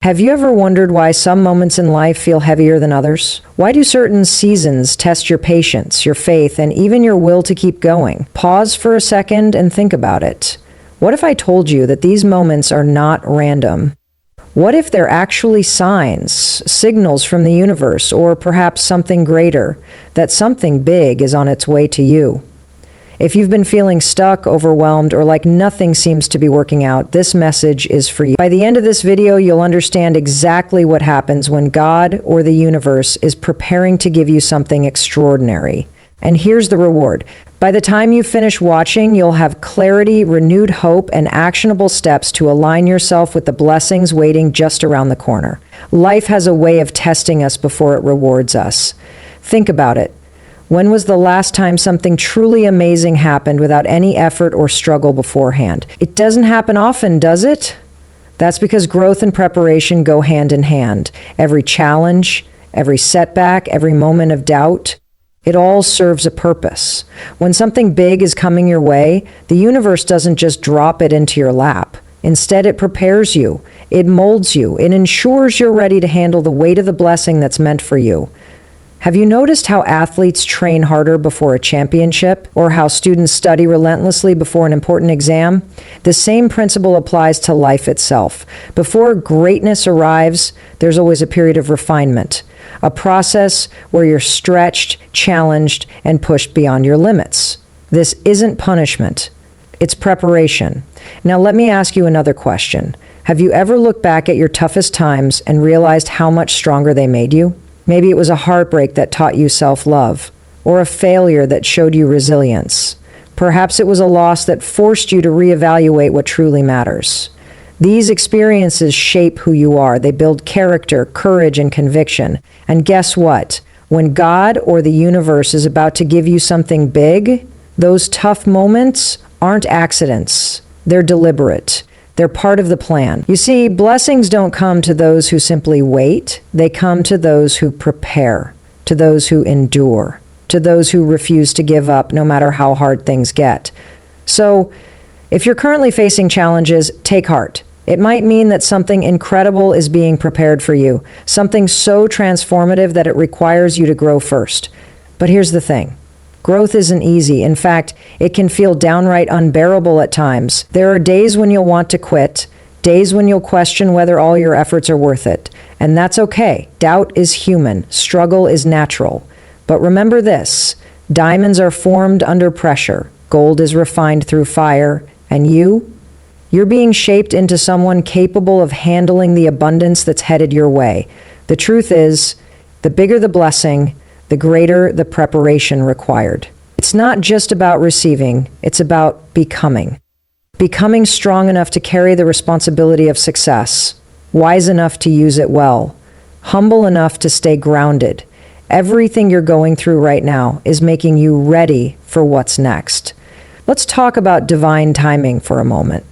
Have you ever wondered why some moments in life feel heavier than others? Why do certain seasons test your patience, your faith, and even your will to keep going? Pause for a second and think about it. What if I told you that these moments are not random? What if they're actually signs, signals from the universe, or perhaps something greater, that something big is on its way to you? If you've been feeling stuck, overwhelmed, or like nothing seems to be working out, this message is for you. By the end of this video, you'll understand exactly what happens when God or the universe is preparing to give you something extraordinary. And here's the reward. By the time you finish watching, you'll have clarity, renewed hope, and actionable steps to align yourself with the blessings waiting just around the corner. Life has a way of testing us before it rewards us. Think about it. When was the last time something truly amazing happened without any effort or struggle beforehand? It doesn't happen often, does it? That's because growth and preparation go hand in hand. Every challenge, every setback, every moment of doubt, it all serves a purpose. When something big is coming your way, the universe doesn't just drop it into your lap. Instead, it prepares you, it molds you, it ensures you're ready to handle the weight of the blessing that's meant for you. Have you noticed how athletes train harder before a championship, or how students study relentlessly before an important exam? The same principle applies to life itself. Before greatness arrives, there's always a period of refinement, a process where you're stretched, challenged, and pushed beyond your limits. This isn't punishment, it's preparation. Now let me ask you another question. Have you ever looked back at your toughest times and realized how much stronger they made you? Maybe it was a heartbreak that taught you self-love, or a failure that showed you resilience. Perhaps it was a loss that forced you to reevaluate what truly matters. These experiences shape who you are. They build character, courage, and conviction. And guess what? When God or the universe is about to give you something big, those tough moments aren't accidents. They're deliberate. They're part of the plan. You see, blessings don't come to those who simply wait. They come to those who prepare, to those who endure, to those who refuse to give up no matter how hard things get. So, if you're currently facing challenges, take heart. It might mean that something incredible is being prepared for you, something so transformative that it requires you to grow first. But here's the thing. Growth isn't easy. In fact, it can feel downright unbearable at times. There are days when you'll want to quit, days when you'll question whether all your efforts are worth it. And that's okay. Doubt is human. Struggle is natural. But remember this, diamonds are formed under pressure. Gold is refined through fire. And you're being shaped into someone capable of handling the abundance that's headed your way. The truth is, the bigger the blessing, the greater the preparation required. It's not just about receiving, it's about becoming. Becoming strong enough to carry the responsibility of success, wise enough to use it well, humble enough to stay grounded. Everything you're going through right now is making you ready for what's next. Let's talk about divine timing for a moment.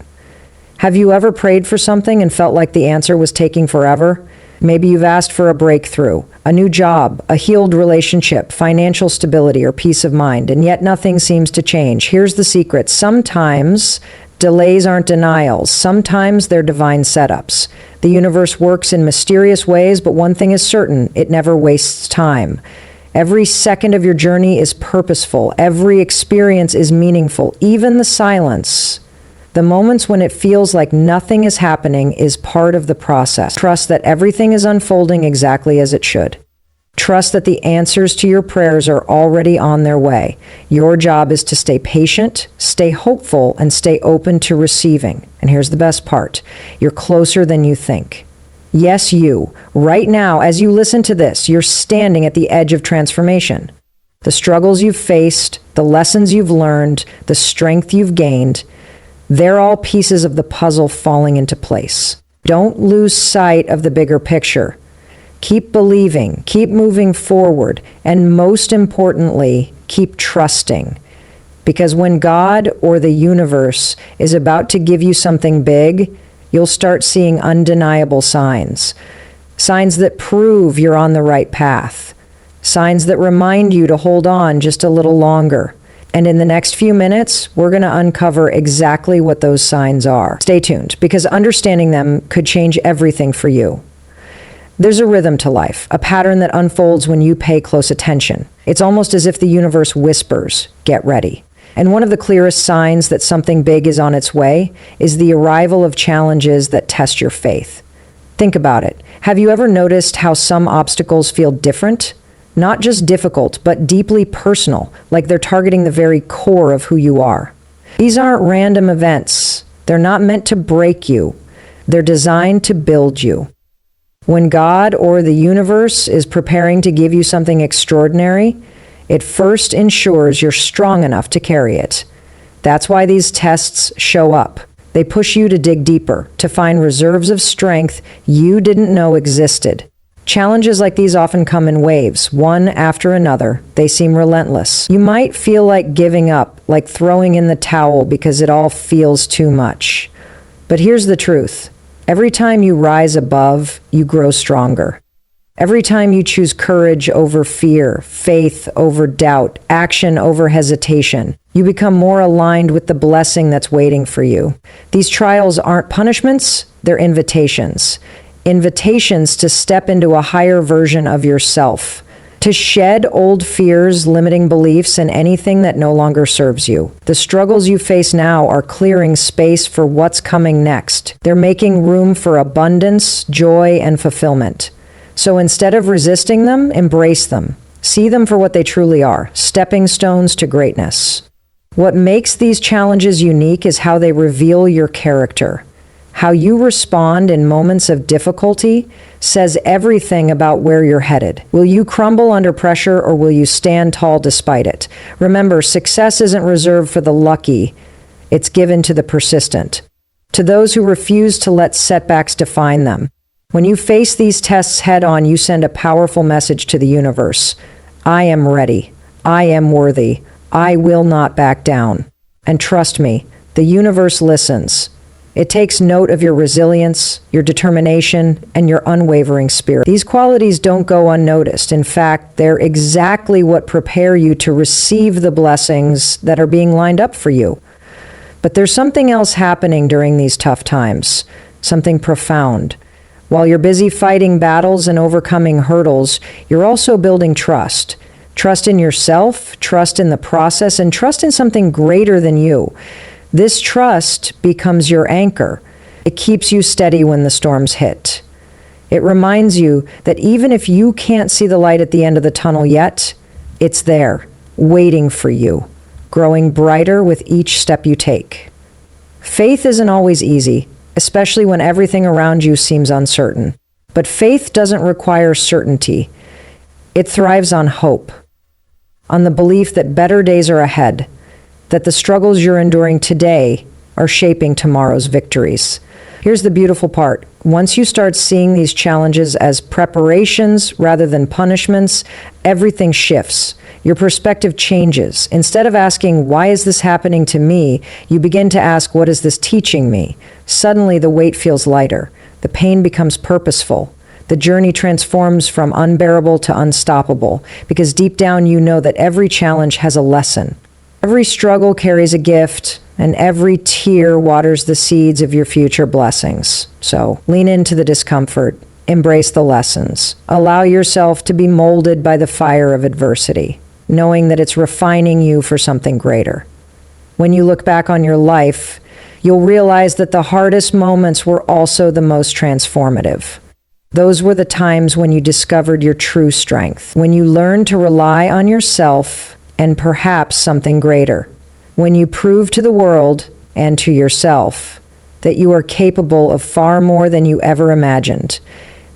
Have you ever prayed for something and felt like the answer was taking forever? Maybe you've asked for a breakthrough, a new job, a healed relationship, financial stability, or peace of mind, and yet nothing seems to change. Here's the secret. Sometimes delays aren't denials. Sometimes they're divine setups. The universe works in mysterious ways, but one thing is certain, it never wastes time. Every second of your journey is purposeful. Every experience is meaningful. Even the silence, the moments when it feels like nothing is happening, is part of the process. Trust that everything is unfolding exactly as it should. Trust that the answers to your prayers are already on their way. Your job is to stay patient, stay hopeful, and stay open to receiving. And here's the best part. You're closer than you think. Yes, you. Right now, as you listen to this, you're standing at the edge of transformation. The struggles you've faced, the lessons you've learned, the strength you've gained, they're all pieces of the puzzle falling into place. Don't lose sight of the bigger picture. Keep believing, keep moving forward, and most importantly, keep trusting. Because when God or the universe is about to give you something big, you'll start seeing undeniable signs. Signs that prove you're on the right path. Signs that remind you to hold on just a little longer. And in the next few minutes, we're going to uncover exactly what those signs are. Stay tuned, because understanding them could change everything for you. There's a rhythm to life, a pattern that unfolds when you pay close attention. It's almost as if the universe whispers, "Get ready." And one of the clearest signs that something big is on its way is the arrival of challenges that test your faith. Think about it. Have you ever noticed how some obstacles feel different? Not just difficult, but deeply personal, like they're targeting the very core of who you are. These aren't random events. They're not meant to break you. They're designed to build you. When God or the universe is preparing to give you something extraordinary, it first ensures you're strong enough to carry it. That's why these tests show up. They push you to dig deeper, to find reserves of strength you didn't know existed. Challenges like these often come in waves, one after another. They seem relentless. You might feel like giving up, like throwing in the towel because it all feels too much. But here's the truth. Every time you rise above, you grow stronger. Every time you choose courage over fear, faith over doubt, action over hesitation, you become more aligned with the blessing that's waiting for you. These trials aren't punishments, they're invitations. Invitations to step into a higher version of yourself, to shed old fears, limiting beliefs, and anything that no longer serves you. The struggles you face now are clearing space for what's coming next. They're making room for abundance, joy, and fulfillment. So instead of resisting them, embrace them. See them for what they truly are, stepping stones to greatness. What makes these challenges unique is how they reveal your character. How you respond in moments of difficulty says everything about where you're headed. Will you crumble under pressure, or will you stand tall despite it? Remember, success isn't reserved for the lucky. It's given to the persistent, to those who refuse to let setbacks define them. When you face these tests head on, you send a powerful message to the universe. I am ready. I am worthy. I will not back down. And trust me, the universe listens. It takes note of your resilience, your determination, and your unwavering spirit. These qualities don't go unnoticed. In fact, they're exactly what prepare you to receive the blessings that are being lined up for you. But there's something else happening during these tough times, something profound. While you're busy fighting battles and overcoming hurdles, you're also building trust. Trust in yourself, trust in the process, and trust in something greater than you. This trust becomes your anchor. It keeps you steady when the storms hit. It reminds you that even if you can't see the light at the end of the tunnel yet, it's there, waiting for you, growing brighter with each step you take. Faith isn't always easy, especially when everything around you seems uncertain. But faith doesn't require certainty. It thrives on hope, on the belief that better days are ahead, that the struggles you're enduring today are shaping tomorrow's victories. Here's the beautiful part. Once you start seeing these challenges as preparations rather than punishments, everything shifts. Your perspective changes. Instead of asking, why is this happening to me? You begin to ask, what is this teaching me? Suddenly the weight feels lighter. The pain becomes purposeful. The journey transforms from unbearable to unstoppable, because deep down you know that every challenge has a lesson. Every struggle carries a gift, and every tear waters the seeds of your future blessings. So lean into the discomfort, embrace the lessons, allow yourself to be molded by the fire of adversity, knowing that it's refining you for something greater. When you look back on your life, you'll realize that the hardest moments were also the most transformative. Those were the times when you discovered your true strength, when you learned to rely on yourself and perhaps something greater, when you prove to the world and to yourself that you are capable of far more than you ever imagined.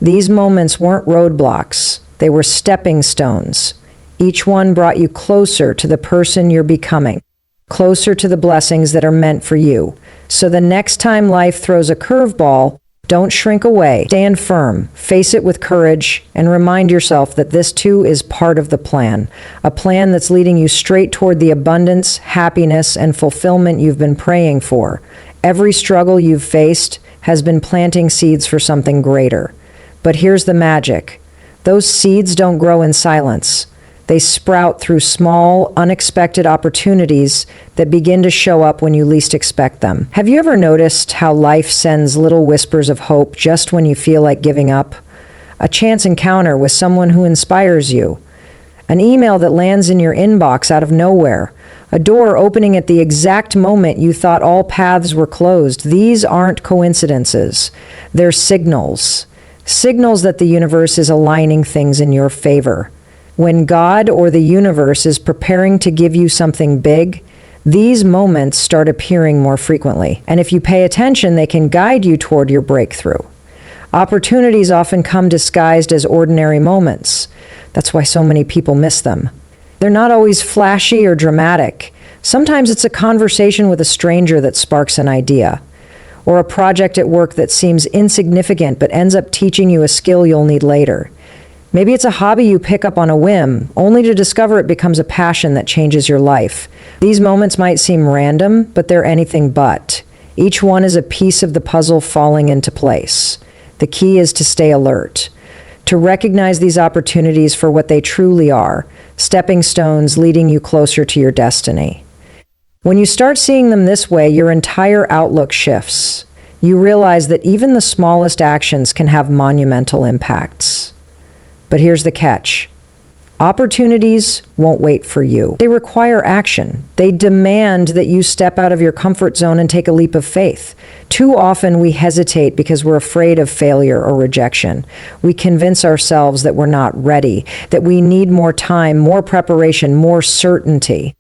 These moments weren't roadblocks, they were stepping stones. Each one brought you closer to the person you're becoming, closer to the blessings that are meant for you. So the next time life throws a curveball, don't shrink away. Stand firm, face it with courage, and remind yourself that this too is part of the plan. A plan that's leading you straight toward the abundance, happiness, and fulfillment you've been praying for. Every struggle you've faced has been planting seeds for something greater. But here's the magic. Those seeds don't grow in silence. They sprout through small, unexpected opportunities that begin to show up when you least expect them. Have you ever noticed how life sends little whispers of hope just when you feel like giving up? A chance encounter with someone who inspires you. An email that lands in your inbox out of nowhere. A door opening at the exact moment you thought all paths were closed. These aren't coincidences. They're signals. Signals that the universe is aligning things in your favor. When God or the universe is preparing to give you something big, these moments start appearing more frequently. And if you pay attention, they can guide you toward your breakthrough. Opportunities often come disguised as ordinary moments. That's why so many people miss them. They're not always flashy or dramatic. Sometimes it's a conversation with a stranger that sparks an idea, or a project at work that seems insignificant but ends up teaching you a skill you'll need later. Maybe it's a hobby you pick up on a whim, only to discover it becomes a passion that changes your life. These moments might seem random, but they're anything but. Each one is a piece of the puzzle falling into place. The key is to stay alert, to recognize these opportunities for what they truly are, stepping stones leading you closer to your destiny. When you start seeing them this way, your entire outlook shifts. You realize that even the smallest actions can have monumental impacts. But here's the catch. Opportunities won't wait for you. They require action. They demand that you step out of your comfort zone and take a leap of faith. Too often we hesitate because we're afraid of failure or rejection. We convince ourselves that we're not ready, that we need more time, more preparation, more certainty.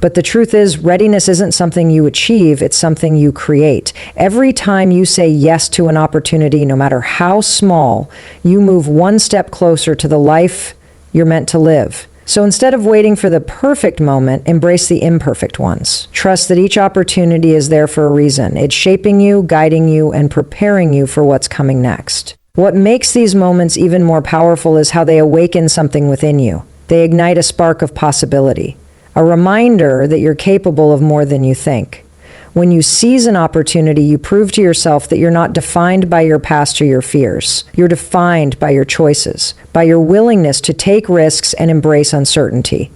But the truth is, readiness isn't something you achieve, it's something you create. Every time you say yes to an opportunity, no matter how small, you move one step closer to the life you're meant to live. So instead of waiting for the perfect moment, embrace the imperfect ones. Trust that each opportunity is there for a reason. It's shaping you, guiding you, and preparing you for what's coming next. What makes these moments even more powerful is how they awaken something within you. They ignite a spark of possibility. A reminder that you're capable of more than you think. When you seize an opportunity, you prove to yourself that you're not defined by your past or your fears. You're defined by your choices, by your willingness to take risks and embrace uncertainty.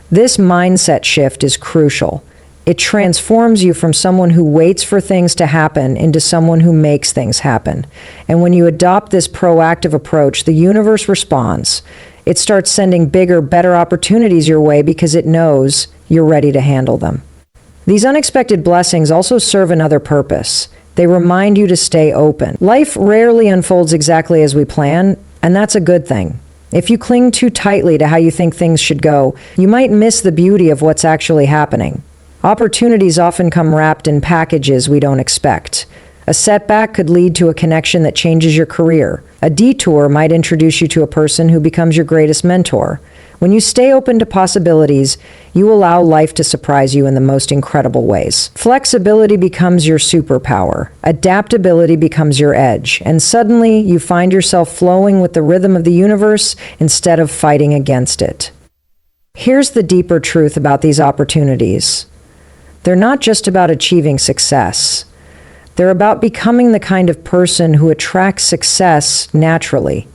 This mindset shift is crucial. It transforms you from someone who waits for things to happen into someone who makes things happen. And when you adopt this proactive approach, the universe responds. It starts sending bigger, better opportunities your way because it knows you're ready to handle them. These unexpected blessings also serve another purpose. They remind you to stay open. Life rarely unfolds exactly as we plan, and that's a good thing. If you cling too tightly to how you think things should go, you might miss the beauty of what's actually happening. Opportunities often come wrapped in packages we don't expect. A setback could lead to a connection that changes your career. A detour might introduce you to a person who becomes your greatest mentor. When you stay open to possibilities, you allow life to surprise you in the most incredible ways. Flexibility becomes your superpower. Adaptability becomes your edge. And suddenly, you find yourself flowing with the rhythm of the universe instead of fighting against it. Here's the deeper truth about these opportunities. They're not just about achieving success. They're about becoming the kind of person who attracts success naturally.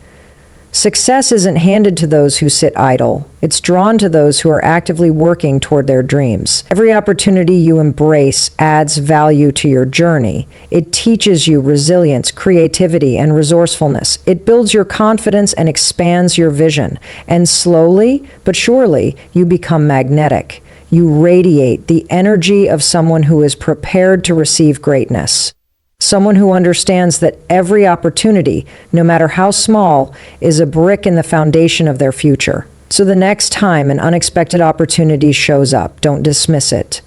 Success isn't handed to those who sit idle. It's drawn to those who are actively working toward their dreams. Every opportunity you embrace adds value to your journey. It teaches you resilience, creativity, and resourcefulness. It builds your confidence and expands your vision. And slowly but surely, you become magnetic. You radiate the energy of someone who is prepared to receive greatness. Someone who understands that every opportunity, no matter how small, is a brick in the foundation of their future. So the next time an unexpected opportunity shows up, don't dismiss it.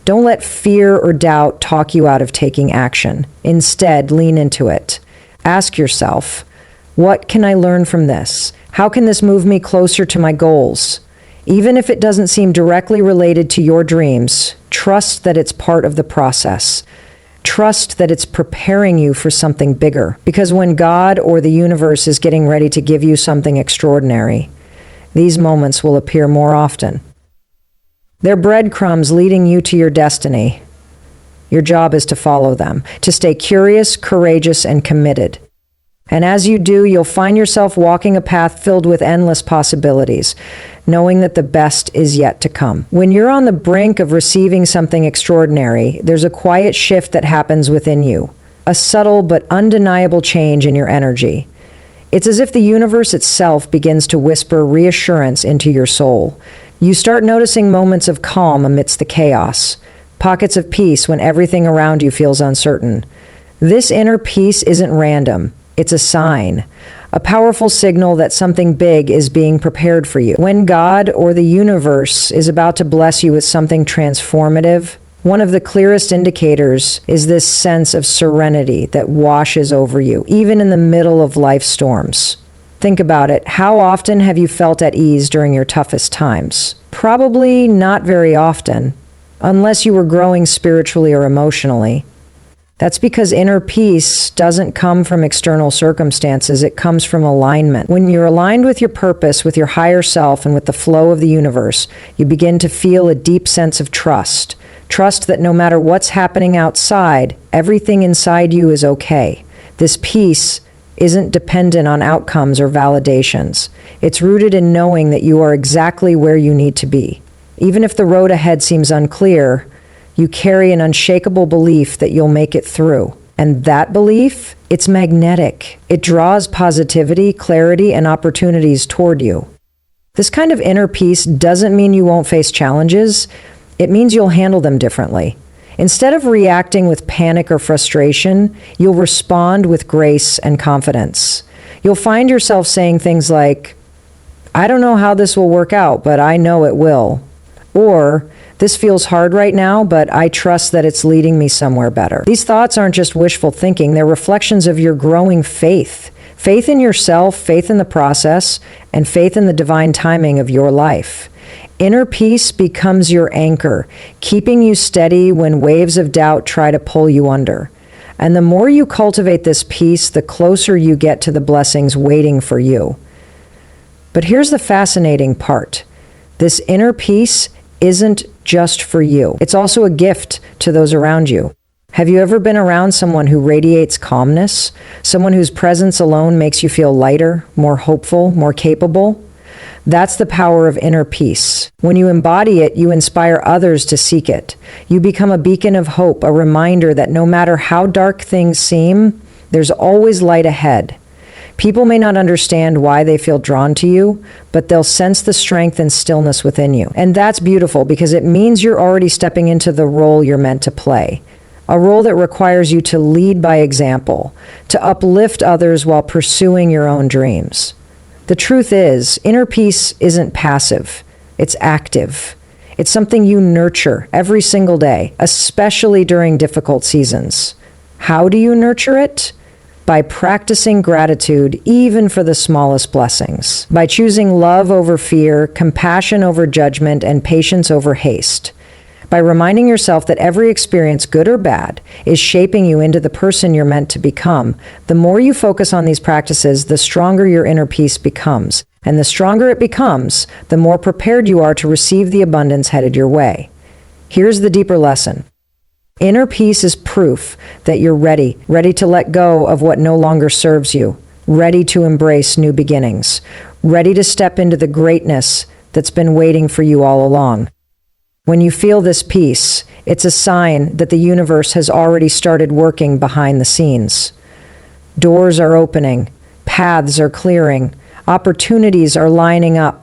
Don't let fear or doubt talk you out of taking action. Instead, lean into it. Ask yourself, what can I learn from this? How can this move me closer to my goals? Even if it doesn't seem directly related to your dreams, trust that it's part of the process. Trust that it's preparing you for something bigger. Because when God or the universe is getting ready to give you something extraordinary, these moments will appear more often. They're breadcrumbs leading you to your destiny. Your job is to follow them, to stay curious, courageous, and committed. And as you do, you'll find yourself walking a path filled with endless possibilities, knowing that the best is yet to come. When you're on the brink of receiving something extraordinary, there's a quiet shift that happens within you, a subtle but undeniable change in your energy. It's as if the universe itself begins to whisper reassurance into your soul. You start noticing moments of calm amidst the chaos, pockets of peace when everything around you feels uncertain. This inner peace isn't random. It's a sign, a powerful signal that something big is being prepared for you. When God or the universe is about to bless you with something transformative, one of the clearest indicators is this sense of serenity that washes over you, even in the middle of life's storms. Think about it. How often have you felt at ease during your toughest times? Probably not very often, unless you were growing spiritually or emotionally. That's because inner peace doesn't come from external circumstances, it comes from alignment. When you're aligned with your purpose, with your higher self, and with the flow of the universe, you begin to feel a deep sense of trust. Trust that no matter what's happening outside, everything inside you is okay. This peace isn't dependent on outcomes or validations. It's rooted in knowing that you are exactly where you need to be. Even if the road ahead seems unclear, you carry an unshakable belief that you'll make it through. And that belief, it's magnetic. It draws positivity, clarity, and opportunities toward you. This kind of inner peace doesn't mean you won't face challenges. It means you'll handle them differently. Instead of reacting with panic or frustration, you'll respond with grace and confidence. You'll find yourself saying things like, "I don't know how this will work out, but I know it will." Or, "This feels hard right now, but I trust that it's leading me somewhere better." These thoughts aren't just wishful thinking, they're reflections of your growing faith. Faith in yourself, faith in the process, and faith in the divine timing of your life. Inner peace becomes your anchor, keeping you steady when waves of doubt try to pull you under. And the more you cultivate this peace, the closer you get to the blessings waiting for you. But here's the fascinating part. This inner peace isn't just for you. It's also a gift to those around you. Have you ever been around someone who radiates calmness? Someone whose presence alone makes you feel lighter, more hopeful, more capable? That's the power of inner peace. When you embody it, you inspire others to seek it. You become a beacon of hope, a reminder that no matter how dark things seem, there's always light ahead. People may not understand why they feel drawn to you, but they'll sense the strength and stillness within you. And that's beautiful because it means you're already stepping into the role you're meant to play. A role that requires you to lead by example, to uplift others while pursuing your own dreams. The truth is, inner peace isn't passive, it's active. It's something you nurture every single day, especially during difficult seasons. How do you nurture it? By practicing gratitude even for the smallest blessings. By choosing love over fear, compassion over judgment, and patience over haste. By reminding yourself that every experience, good or bad, is shaping you into the person you're meant to become. The more you focus on these practices, the stronger your inner peace becomes. And the stronger it becomes, the more prepared you are to receive the abundance headed your way. Here's the deeper lesson. Inner peace is proof that you're ready to let go of what no longer serves you, ready to embrace new beginnings, ready to step into the greatness that's been waiting for you all along. When you feel this peace, it's a sign that the universe has already started working behind the scenes. Doors are opening, paths are clearing, opportunities are lining up,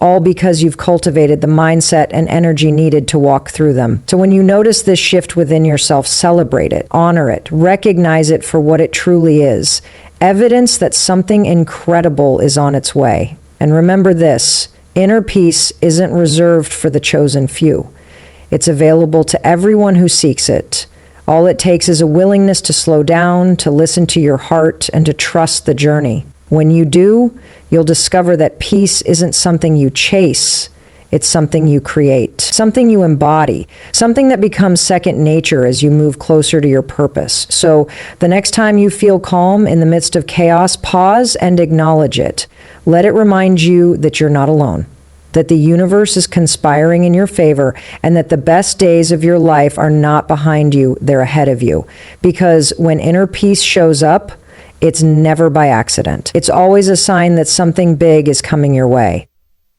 all because you've cultivated the mindset and energy needed to walk through them. So when you notice this shift within yourself, celebrate it, honor it, recognize it for what it truly is, evidence that something incredible is on its way. And remember this, inner peace isn't reserved for the chosen few. It's available to everyone who seeks it. All it takes is a willingness to slow down, to listen to your heart, and to trust the journey. When you do, you'll discover that peace isn't something you chase, it's something you create, something you embody, something that becomes second nature as you move closer to your purpose. So the next time you feel calm in the midst of chaos, pause and acknowledge it. Let it remind you that you're not alone, that the universe is conspiring in your favor, and that the best days of your life are not behind you, they're ahead of you. Because when inner peace shows up, It's never by accident. It's always a sign that something big is coming your way.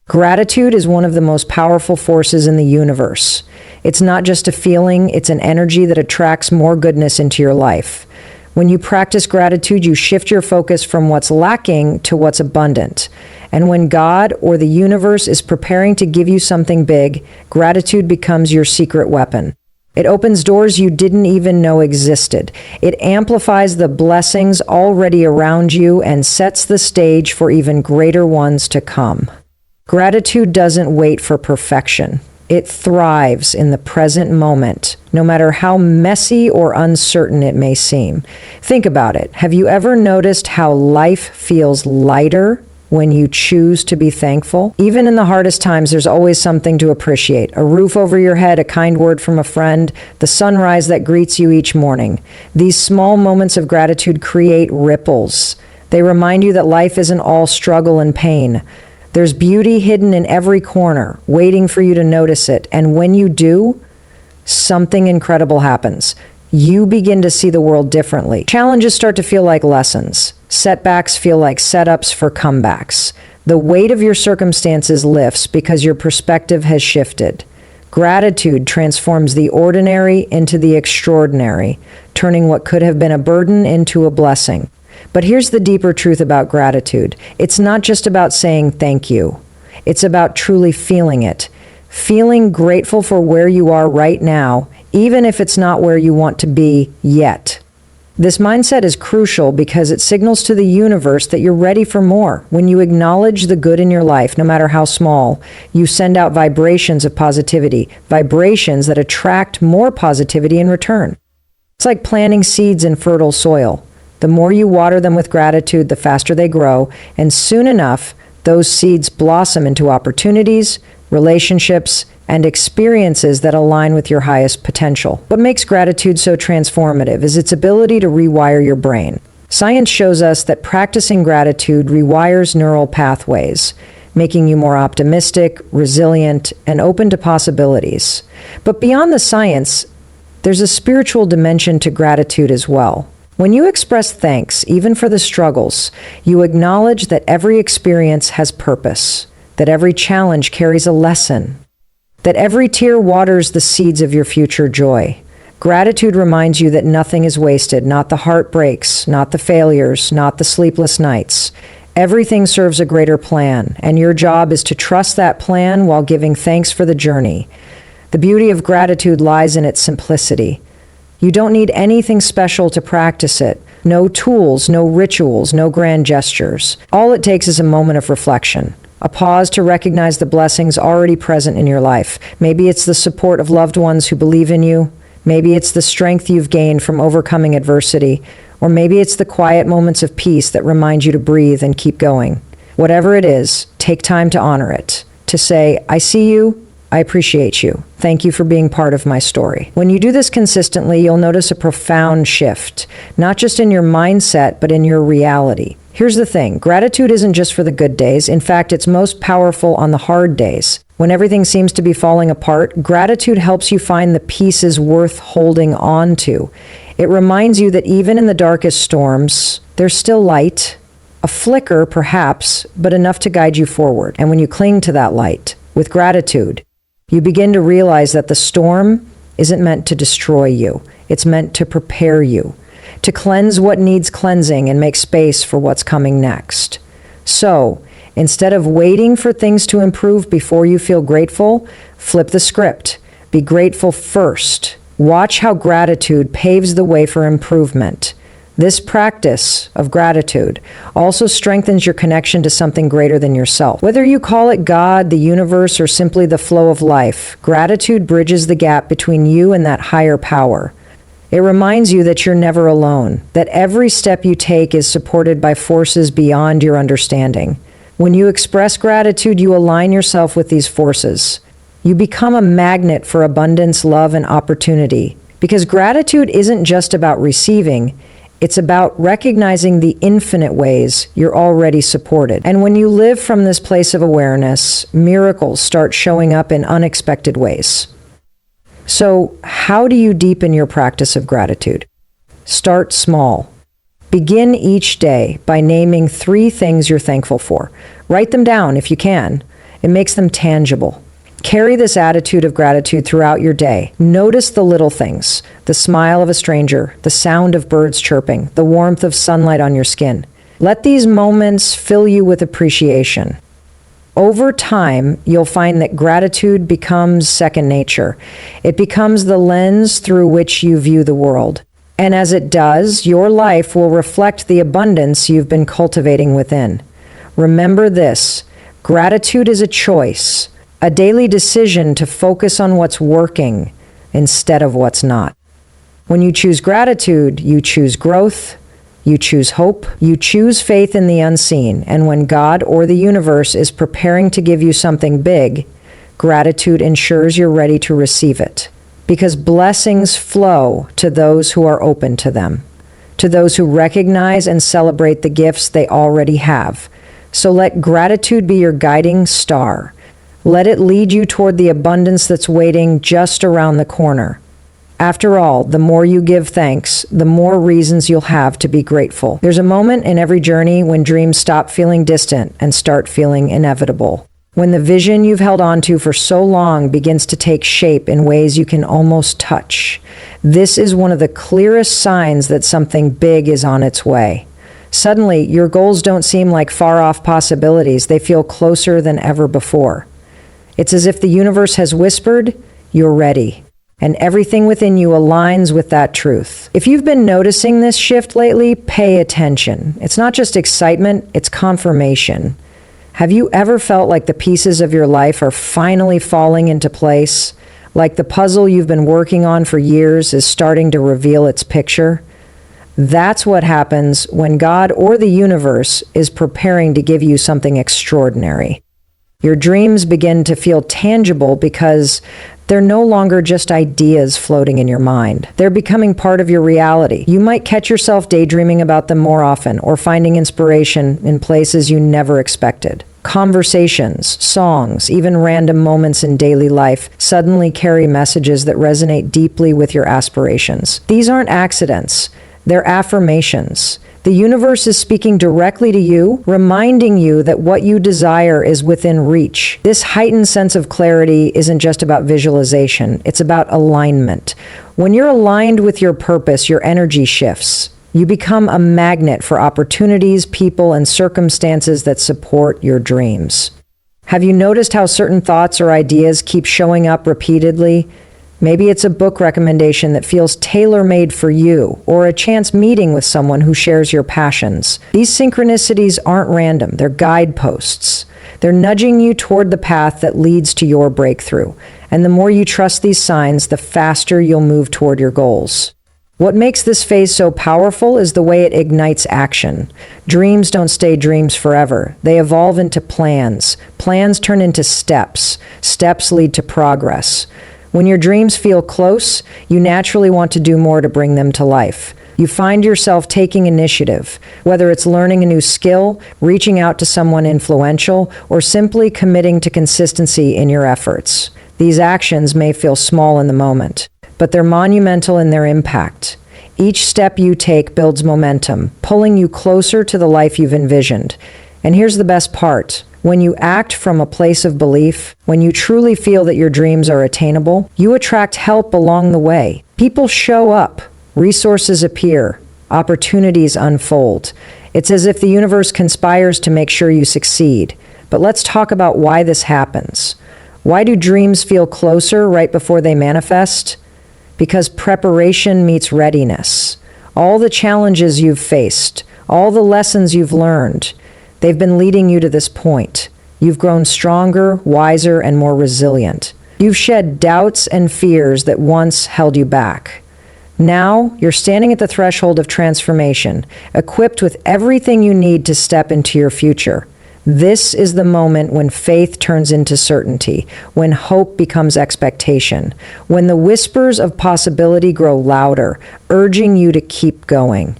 Gratitude is one of the most powerful forces in the universe. It's not just a feeling, it's an energy that attracts more goodness into your life. When you practice gratitude, you shift your focus from what's lacking to what's abundant. And when God or the universe is preparing to give you something big, gratitude becomes your secret weapon. It opens doors you didn't even know existed. It amplifies the blessings already around you and sets the stage for even greater ones to come. Gratitude doesn't wait for perfection. It thrives in the present moment, no matter how messy or uncertain it may seem. Think about it. Have you ever noticed how life feels lighter when you choose to be thankful? Even in the hardest times, there's always something to appreciate. A roof over your head, a kind word from a friend, the sunrise that greets you each morning. These small moments of gratitude create ripples. They remind you that life isn't all struggle and pain. There's beauty hidden in every corner, waiting for you to notice it. And when you do, something incredible happens. You begin to see the world differently. Challenges start to feel like lessons. Setbacks feel like setups for comebacks. The weight of your circumstances lifts because your perspective has shifted. Gratitude transforms the ordinary into the extraordinary, turning what could have been a burden into a blessing. But here's the deeper truth about gratitude. It's not just about saying thank you. It's about truly feeling it. Feeling grateful for where you are right now, even if it's not where you want to be yet. This mindset is crucial because it signals to the universe that you're ready for more. When you acknowledge the good in your life, no matter how small, you send out vibrations of positivity, vibrations that attract more positivity in return. It's like planting seeds in fertile soil. The more you water them with gratitude, the faster they grow, and soon enough, those seeds blossom into opportunities, relationships, and experiences that align with your highest potential. What makes gratitude so transformative is its ability to rewire your brain. Science shows us that practicing gratitude rewires neural pathways, making you more optimistic, resilient, and open to possibilities. But beyond the science, there's a spiritual dimension to gratitude as well. When you express thanks, even for the struggles, you acknowledge that every experience has purpose, that every challenge carries a lesson, that every tear waters the seeds of your future joy. Gratitude reminds you that nothing is wasted, not the heartbreaks, not the failures, not the sleepless nights. Everything serves a greater plan, and your job is to trust that plan while giving thanks for the journey. The beauty of gratitude lies in its simplicity. You don't need anything special to practice it. No tools, no rituals, no grand gestures. All it takes is a moment of reflection. A pause to recognize the blessings already present in your life. Maybe it's the support of loved ones who believe in you. Maybe it's the strength you've gained from overcoming adversity. Or maybe it's the quiet moments of peace that remind you to breathe and keep going. Whatever it is, take time to honor it. To say, I see you, I appreciate you. Thank you for being part of my story. When you do this consistently, you'll notice a profound shift, not just in your mindset, but in your reality. Here's the thing, gratitude isn't just for the good days. In fact, it's most powerful on the hard days. When everything seems to be falling apart, gratitude helps you find the pieces worth holding on to. It reminds you that even in the darkest storms, there's still light, a flicker perhaps, but enough to guide you forward. And when you cling to that light with gratitude, you begin to realize that the storm isn't meant to destroy you. It's meant to prepare you, to cleanse what needs cleansing and make space for what's coming next. So, instead of waiting for things to improve before you feel grateful, flip the script. Be grateful first. Watch how gratitude paves the way for improvement. This practice of gratitude also strengthens your connection to something greater than yourself. Whether you call it God, the universe, or simply the flow of life, gratitude bridges the gap between you and that higher power. It reminds you that you're never alone, that every step you take is supported by forces beyond your understanding. When you express gratitude, you align yourself with these forces. You become a magnet for abundance, love, and opportunity. Because gratitude isn't just about receiving, it's about recognizing the infinite ways you're already supported. And when you live from this place of awareness, miracles start showing up in unexpected ways. So, how do you deepen your practice of gratitude? Start small. Begin each day by naming 3 things you're thankful for. Write them down if you can. It makes them tangible. Carry this attitude of gratitude throughout your day. Notice the little things, the smile of a stranger, the sound of birds chirping, the warmth of sunlight on your skin. Let these moments fill you with appreciation. Over time, you'll find that gratitude becomes second nature. It becomes the lens through which you view the world. And as it does, your life will reflect the abundance you've been cultivating within. Remember this: gratitude is a choice, a daily decision to focus on what's working instead of what's not. When you choose gratitude, you choose growth, you choose hope, you choose faith in the unseen, and when God or the universe is preparing to give you something big, gratitude ensures you're ready to receive it. Because blessings flow to those who are open to them, to those who recognize and celebrate the gifts they already have. So let gratitude be your guiding star. Let it lead you toward the abundance that's waiting just around the corner. After all, the more you give thanks, the more reasons you'll have to be grateful. There's a moment in every journey when dreams stop feeling distant and start feeling inevitable. When the vision you've held on to for so long begins to take shape in ways you can almost touch. This is one of the clearest signs that something big is on its way. Suddenly, your goals don't seem like far-off possibilities. They feel closer than ever before. It's as if the universe has whispered, "You're ready." And everything within you aligns with that truth. If you've been noticing this shift lately, pay attention. It's not just excitement, it's confirmation. Have you ever felt like the pieces of your life are finally falling into place? Like the puzzle you've been working on for years is starting to reveal its picture? That's what happens when God or the universe is preparing to give you something extraordinary. Your dreams begin to feel tangible because they're no longer just ideas floating in your mind. They're becoming part of your reality. You might catch yourself daydreaming about them more often or finding inspiration in places you never expected. Conversations, songs, even random moments in daily life suddenly carry messages that resonate deeply with your aspirations. These aren't accidents. They're affirmations. The universe is speaking directly to you, reminding you that what you desire is within reach. This heightened sense of clarity isn't just about visualization, it's about alignment. When you're aligned with your purpose, your energy shifts. You become a magnet for opportunities, people, and circumstances that support your dreams. Have you noticed how certain thoughts or ideas keep showing up repeatedly? Maybe it's a book recommendation that feels tailor-made for you, or a chance meeting with someone who shares your passions. These synchronicities aren't random, they're guideposts. They're nudging you toward the path that leads to your breakthrough. And the more you trust these signs, the faster you'll move toward your goals. What makes this phase so powerful is the way it ignites action. Dreams don't stay dreams forever. They evolve into plans. Plans turn into steps. Steps lead to progress. When your dreams feel close, you naturally want to do more to bring them to life. You find yourself taking initiative, whether it's learning a new skill, reaching out to someone influential, or simply committing to consistency in your efforts. These actions may feel small in the moment, but they're monumental in their impact. Each step you take builds momentum, pulling you closer to the life you've envisioned. And here's the best part. When you act from a place of belief, when you truly feel that your dreams are attainable, you attract help along the way. People show up, resources appear, opportunities unfold. It's as if the universe conspires to make sure you succeed. But let's talk about why this happens. Why do dreams feel closer right before they manifest? Because preparation meets readiness. All the challenges you've faced, all the lessons you've learned, they've been leading you to this point. You've grown stronger, wiser, and more resilient. You've shed doubts and fears that once held you back. Now, you're standing at the threshold of transformation, equipped with everything you need to step into your future. This is the moment when faith turns into certainty, when hope becomes expectation, when the whispers of possibility grow louder, urging you to keep going.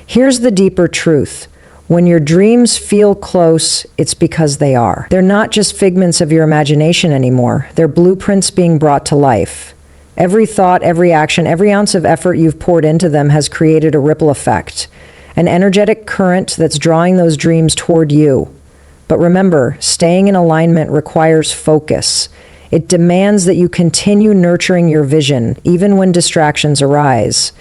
Here's the deeper truth. When your dreams feel close, it's because they are. They're not just figments of your imagination anymore. They're blueprints being brought to life. Every thought, every action, every ounce of effort you've poured into them has created a ripple effect. an energetic current that's drawing those dreams toward you. But remember, staying in alignment requires focus. It demands that you continue nurturing your vision, even when distractions arise.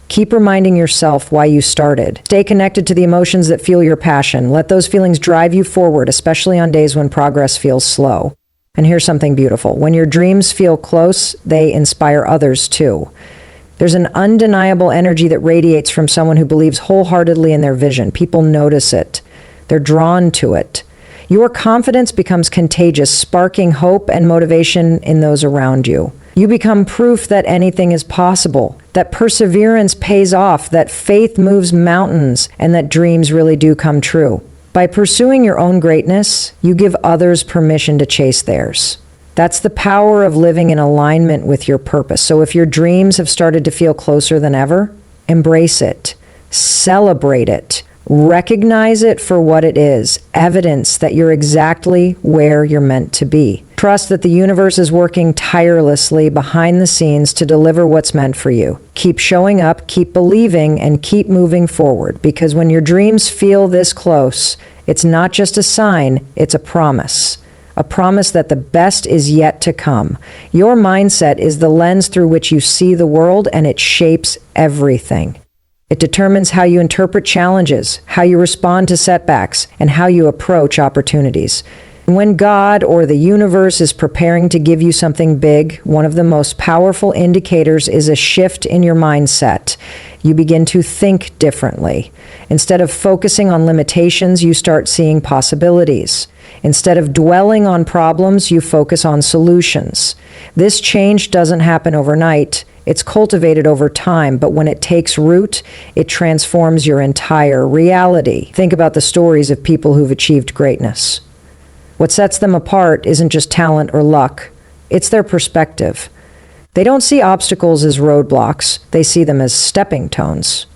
Keep reminding yourself why you started. Stay connected to the emotions that fuel your passion. Let those feelings drive you forward, especially on days when progress feels slow. And here's something beautiful. When your dreams feel close, they inspire others too. There's an undeniable energy that radiates from someone who believes wholeheartedly in their vision. People notice it. They're drawn to it. Your confidence becomes contagious, sparking hope and motivation in those around you. You become proof that anything is possible, that perseverance pays off, that faith moves mountains, and that dreams really do come true. By pursuing your own greatness, you give others permission to chase theirs. That's the power of living in alignment with your purpose. So if your dreams have started to feel closer than ever, embrace it, celebrate it. Recognize it for what it is, evidence that you're exactly where you're meant to be. Trust that the universe is working tirelessly behind the scenes to deliver what's meant for you. Keep showing up, keep believing, and keep moving forward, because when your dreams feel this close, it's not just a sign, it's a promise. A promise that the best is yet to come. Your mindset is the lens through which you see the world, and it shapes everything. It determines how you interpret challenges, how you respond to setbacks, and how you approach opportunities. When God or the universe is preparing to give you something big, one of the most powerful indicators is a shift in your mindset. You begin to think differently. Instead of focusing on limitations, you start seeing possibilities. Instead of dwelling on problems, you focus on solutions. This change doesn't happen overnight. It's cultivated over time, but when it takes root, it transforms your entire reality. Think about the stories of people who've achieved greatness. What sets them apart isn't just talent or luck. It's their perspective. They don't see obstacles as roadblocks. They see them as stepping stones.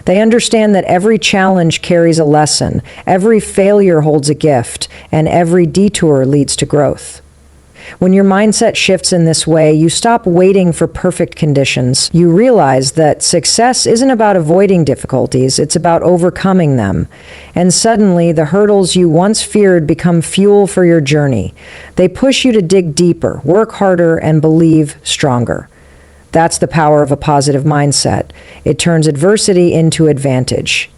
They understand that every challenge carries a lesson, every failure holds a gift, and every detour leads to growth. When your mindset shifts in this way, you stop waiting for perfect conditions. You realize that success isn't about avoiding difficulties, it's about overcoming them. And suddenly, the hurdles you once feared become fuel for your journey. They push you to dig deeper, work harder, and believe stronger. That's the power of a positive mindset. It turns adversity into advantage.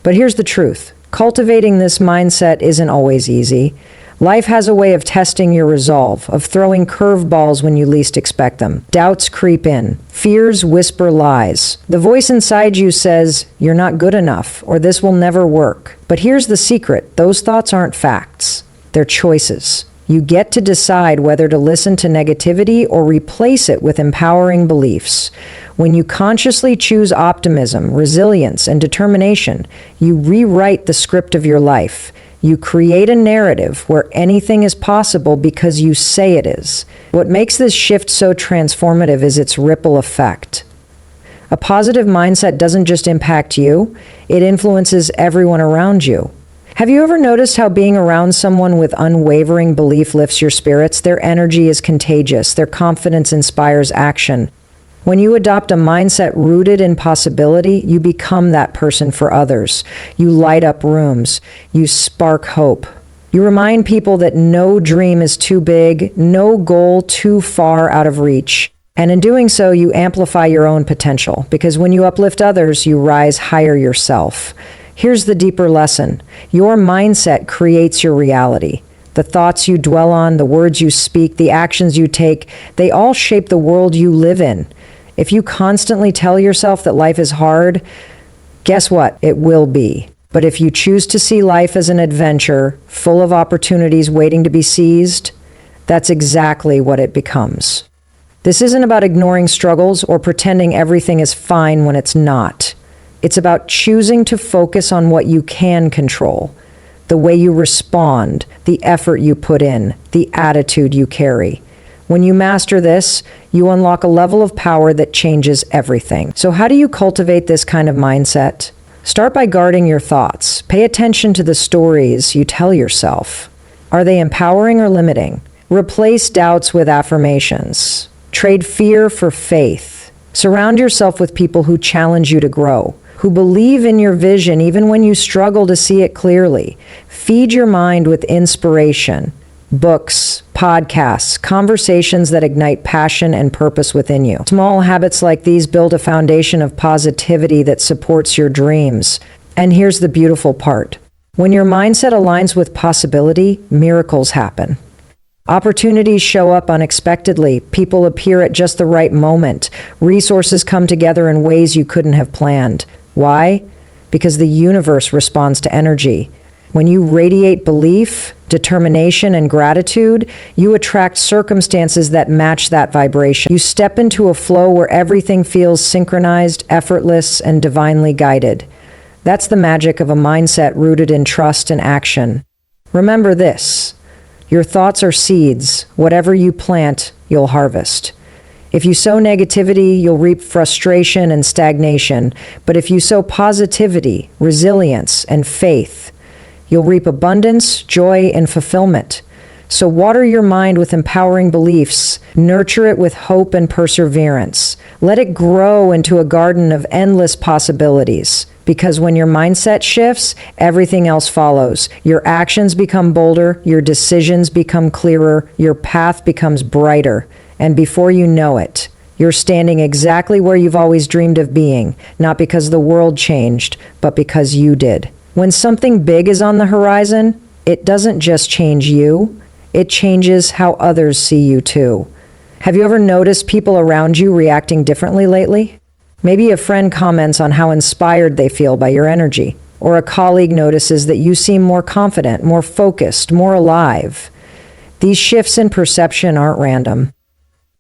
But here's the truth. Cultivating this mindset isn't always easy. Life has a way of testing your resolve, of throwing curveballs when you least expect them. Doubts creep in. Fears whisper lies. The voice inside you says, "You're not good enough," or "This will never work." But here's the secret. Those thoughts aren't facts. They're choices. You get to decide whether to listen to negativity or replace it with empowering beliefs. When you consciously choose optimism, resilience, and determination, you rewrite the script of your life. You create a narrative where anything is possible because you say it is. What makes this shift so transformative is its ripple effect. A positive mindset doesn't just impact you, it influences everyone around you. Have you ever noticed how being around someone with unwavering belief lifts your spirits? Their energy is contagious, their confidence inspires action. When you adopt a mindset rooted in possibility, you become that person for others. You light up rooms. You spark hope. You remind people that no dream is too big, no goal too far out of reach. And in doing so, you amplify your own potential, because when you uplift others, you rise higher yourself. Here's the deeper lesson. Your mindset creates your reality. The thoughts you dwell on, the words you speak, the actions you take, they all shape the world you live in. If you constantly tell yourself that life is hard, guess what? It will be. But if you choose to see life as an adventure, full of opportunities waiting to be seized, that's exactly what it becomes. This isn't about ignoring struggles or pretending everything is fine when it's not. It's about choosing to focus on what you can control, the way you respond, the effort you put in, the attitude you carry. When you master this, you unlock a level of power that changes everything. So how do you cultivate this kind of mindset? Start by guarding your thoughts. Pay attention to the stories you tell yourself. Are they empowering or limiting? Replace doubts with affirmations. Trade fear for faith. Surround yourself with people who challenge you to grow. who believe in your vision even when you struggle to see it clearly. Feed your mind with inspiration, books, podcasts, conversations that ignite passion and purpose within you. Small habits like these build a foundation of positivity that supports your dreams. And here's the beautiful part. When your mindset aligns with possibility, miracles happen. Opportunities show up unexpectedly. People appear at just the right moment. Resources come together in ways you couldn't have planned. Why? Because the universe responds to energy. When you radiate belief, determination, and gratitude, you attract circumstances that match that vibration. You step into a flow where everything feels synchronized, effortless, and divinely guided. That's the magic of a mindset rooted in trust and action. Remember this: your thoughts are seeds. Whatever you plant, you'll harvest. If you sow negativity, you'll reap frustration and stagnation. But if you sow positivity, resilience, and faith, you'll reap abundance, joy, and fulfillment. So water your mind with empowering beliefs. Nurture it with hope and perseverance. Let it grow into a garden of endless possibilities. Because when your mindset shifts, everything else follows. Your actions become bolder, your decisions become clearer, your path becomes brighter. And before you know it, you're standing exactly where you've always dreamed of being, not because the world changed, but because you did. When something big is on the horizon, it doesn't just change you, it changes how others see you too. Have you ever noticed people around you reacting differently lately? Maybe a friend comments on how inspired they feel by your energy, or a colleague notices that you seem more confident, more focused, more alive. These shifts in perception aren't random.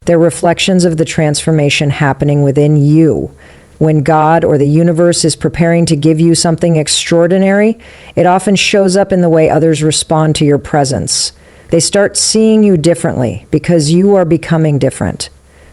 They're reflections of the transformation happening within you. When God or the universe is preparing to give you something extraordinary, it often shows up in the way others respond to your presence. They start seeing you differently because you are becoming different.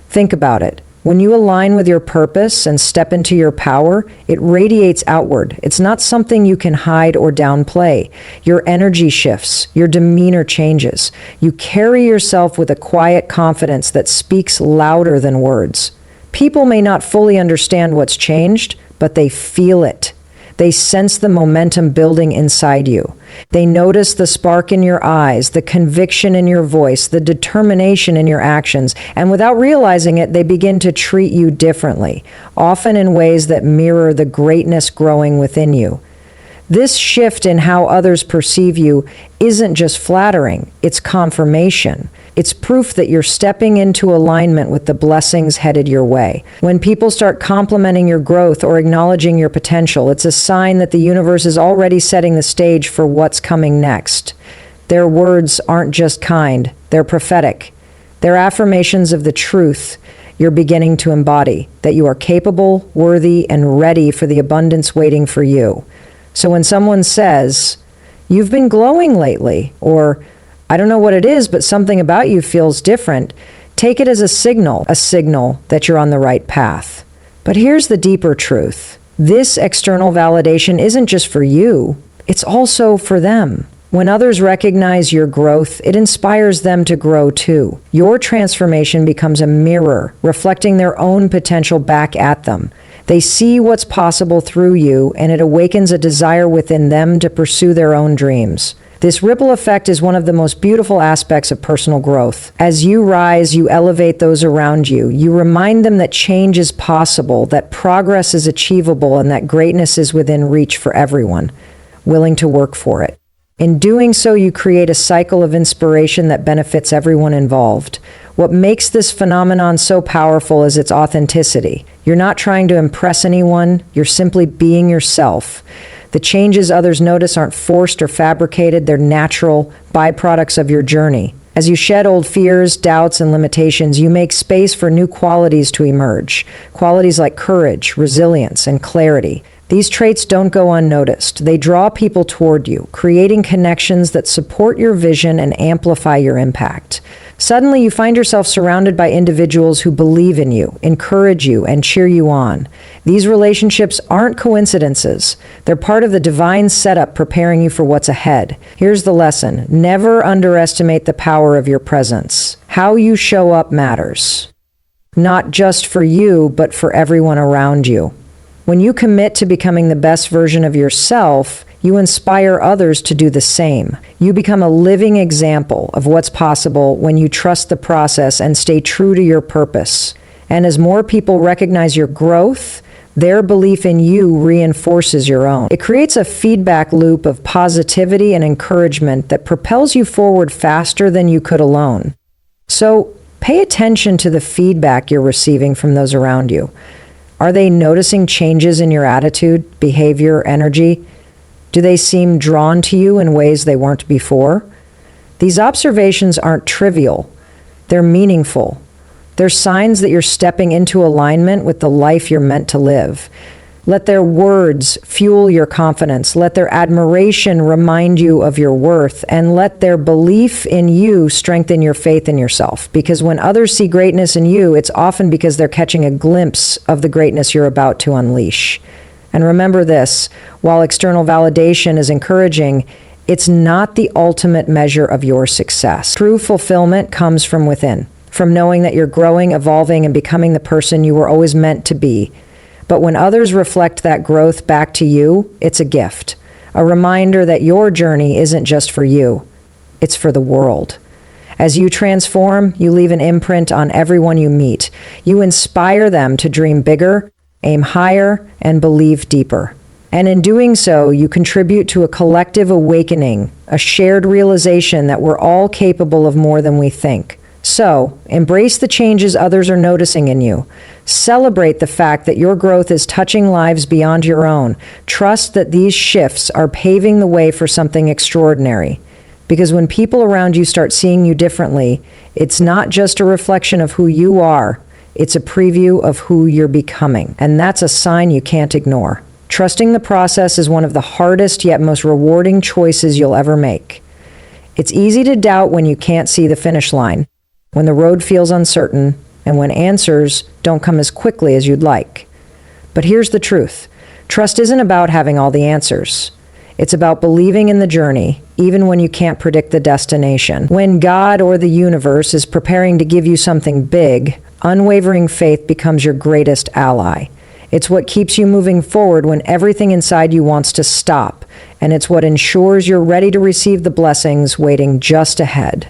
Think about it. When you align with your purpose and step into your power, it radiates outward. It's not something you can hide or downplay. Your energy shifts, your demeanor changes. You carry yourself with a quiet confidence that speaks louder than words. People may not fully understand what's changed, but they feel it. They sense the momentum building inside you. They notice the spark in your eyes, the conviction in your voice, the determination in your actions, and without realizing it, they begin to treat you differently, often in ways that mirror the greatness growing within you. This shift in how others perceive you isn't just flattering, it's confirmation. It's proof that you're stepping into alignment with the blessings headed your way. When people start complimenting your growth or acknowledging your potential, it's a sign that the universe is already setting the stage for what's coming next. Their words aren't just kind, they're prophetic. They're affirmations of the truth you're beginning to embody, that you are capable, worthy, and ready for the abundance waiting for you. So when someone says, "You've been glowing lately," or "I don't know what it is, but something about you feels different," take it as a signal that you're on the right path. But here's the deeper truth. This external validation isn't just for you, it's also for them. When others recognize your growth, it inspires them to grow too. Your transformation becomes a mirror, reflecting their own potential back at them. They see what's possible through you, and it awakens a desire within them to pursue their own dreams. This ripple effect is one of the most beautiful aspects of personal growth. As you rise, you elevate those around you. You remind them that change is possible, that progress is achievable, and that greatness is within reach for everyone willing to work for it. In doing so, you create a cycle of inspiration that benefits everyone involved. What makes this phenomenon so powerful is its authenticity. You're not trying to impress anyone, you're simply being yourself. The changes others notice aren't forced or fabricated, they're natural byproducts of your journey. As you shed old fears, doubts, and limitations, you make space for new qualities to emerge. Qualities like courage, resilience, and clarity. These traits don't go unnoticed. They draw people toward you, creating connections that support your vision and amplify your impact. Suddenly, you find yourself surrounded by individuals who believe in you, encourage you, and cheer you on. These relationships aren't coincidences. They're part of the divine setup preparing you for what's ahead. Here's the lesson. Never underestimate the power of your presence. How you show up matters. Not just for you, but for everyone around you. When you commit to becoming the best version of yourself, you inspire others to do the same. You become a living example of what's possible when you trust the process and stay true to your purpose. And as more people recognize your growth, their belief in you reinforces your own. It creates a feedback loop of positivity and encouragement that propels you forward faster than you could alone. So, pay attention to the feedback you're receiving from those around you. Are they noticing changes in your attitude, behavior, energy? Do they seem drawn to you in ways they weren't before? These observations aren't trivial. They're meaningful. They're signs that you're stepping into alignment with the life you're meant to live. Let their words fuel your confidence. Let their admiration remind you of your worth. And let their belief in you strengthen your faith in yourself. Because when others see greatness in you, it's often because they're catching a glimpse of the greatness you're about to unleash. And remember this, while external validation is encouraging, it's not the ultimate measure of your success. True fulfillment comes from within, from knowing that you're growing, evolving, and becoming the person you were always meant to be. But when others reflect that growth back to you, it's a gift, a reminder that your journey isn't just for you, it's for the world. As you transform, you leave an imprint on everyone you meet. You inspire them to dream bigger, aim higher, and believe deeper. And in doing so, you contribute to a collective awakening, a shared realization that we're all capable of more than we think. So, embrace the changes others are noticing in you. Celebrate the fact that your growth is touching lives beyond your own. Trust that these shifts are paving the way for something extraordinary. Because when people around you start seeing you differently, it's not just a reflection of who you are, it's a preview of who you're becoming. And that's a sign you can't ignore. Trusting the process is one of the hardest yet most rewarding choices you'll ever make. It's easy to doubt when you can't see the finish line, when the road feels uncertain, and when answers don't come as quickly as you'd like. But here's the truth. Trust isn't about having all the answers. It's about believing in the journey, even when you can't predict the destination. When God or the universe is preparing to give you something big, unwavering faith becomes your greatest ally. It's what keeps you moving forward when everything inside you wants to stop, and it's what ensures you're ready to receive the blessings waiting just ahead.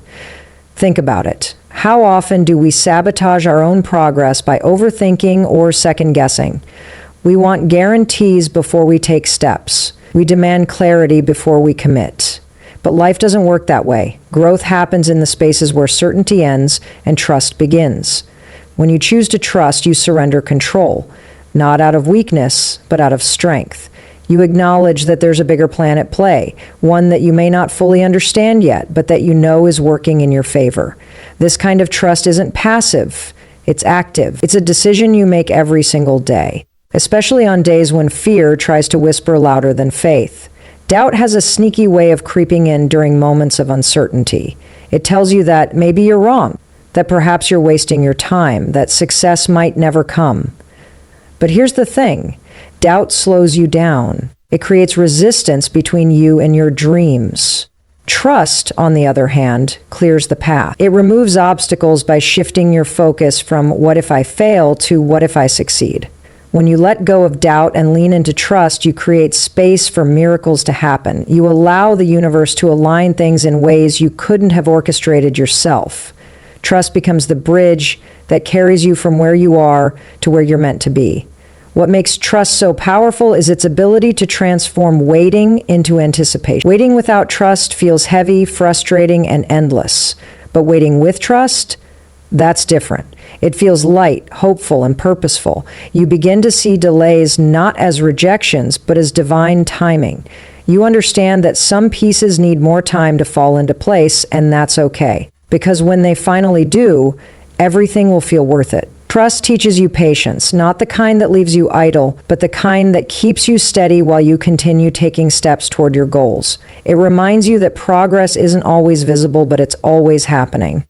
Think about it. How often do we sabotage our own progress by overthinking or second-guessing? We want guarantees before we take steps. We demand clarity before we commit. But life doesn't work that way. Growth happens in the spaces where certainty ends and trust begins. When you choose to trust, you surrender control, not out of weakness, but out of strength. You acknowledge that there's a bigger plan at play, one that you may not fully understand yet, but that you know is working in your favor. This kind of trust isn't passive, it's active. It's a decision you make every single day, especially on days when fear tries to whisper louder than faith. Doubt has a sneaky way of creeping in during moments of uncertainty. It tells you that maybe you're wrong, that perhaps you're wasting your time, that success might never come. But here's the thing. Doubt slows you down. It creates resistance between you and your dreams. Trust, on the other hand, clears the path. It removes obstacles by shifting your focus from what if I fail to what if I succeed. When you let go of doubt and lean into trust, you create space for miracles to happen. You allow the universe to align things in ways you couldn't have orchestrated yourself. Trust becomes the bridge that carries you from where you are to where you're meant to be. What makes trust so powerful is its ability to transform waiting into anticipation. Waiting without trust feels heavy, frustrating, and endless. But waiting with trust, that's different. It feels light, hopeful, and purposeful. You begin to see delays not as rejections, but as divine timing. You understand that some pieces need more time to fall into place, and that's okay. Because when they finally do, everything will feel worth it. Trust teaches you patience, not the kind that leaves you idle, but the kind that keeps you steady while you continue taking steps toward your goals. It reminds you that progress isn't always visible, but it's always happening.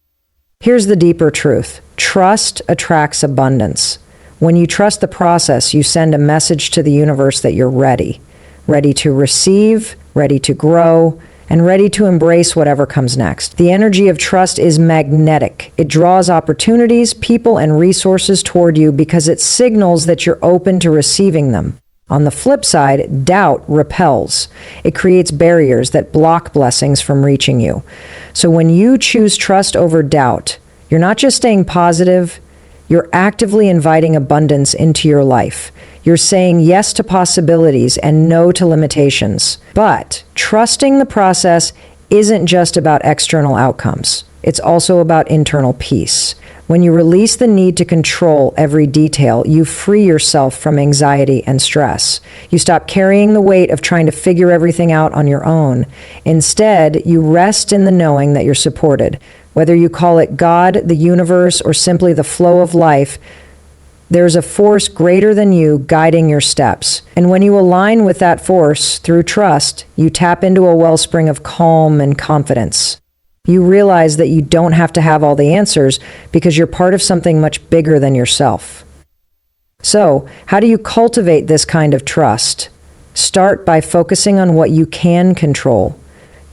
Here's the deeper truth. Trust attracts abundance. When you trust the process, you send a message to the universe that you're ready. Ready to receive, ready to grow, and ready to embrace whatever comes next. The energy of trust is magnetic. It draws opportunities, people, and resources toward you because it signals that you're open to receiving them. On the flip side, doubt repels. It creates barriers that block blessings from reaching you. So when you choose trust over doubt, you're not just staying positive, you're actively inviting abundance into your life. You're saying yes to possibilities and no to limitations. But trusting the process isn't just about external outcomes. It's also about internal peace. When you release the need to control every detail, you free yourself from anxiety and stress. You stop carrying the weight of trying to figure everything out on your own. Instead, you rest in the knowing that you're supported. Whether you call it God, the universe, or simply the flow of life, there's a force greater than you guiding your steps. And when you align with that force through trust, you tap into a wellspring of calm and confidence. You realize that you don't have to have all the answers because you're part of something much bigger than yourself. So, how do you cultivate this kind of trust? Start by focusing on what you can control: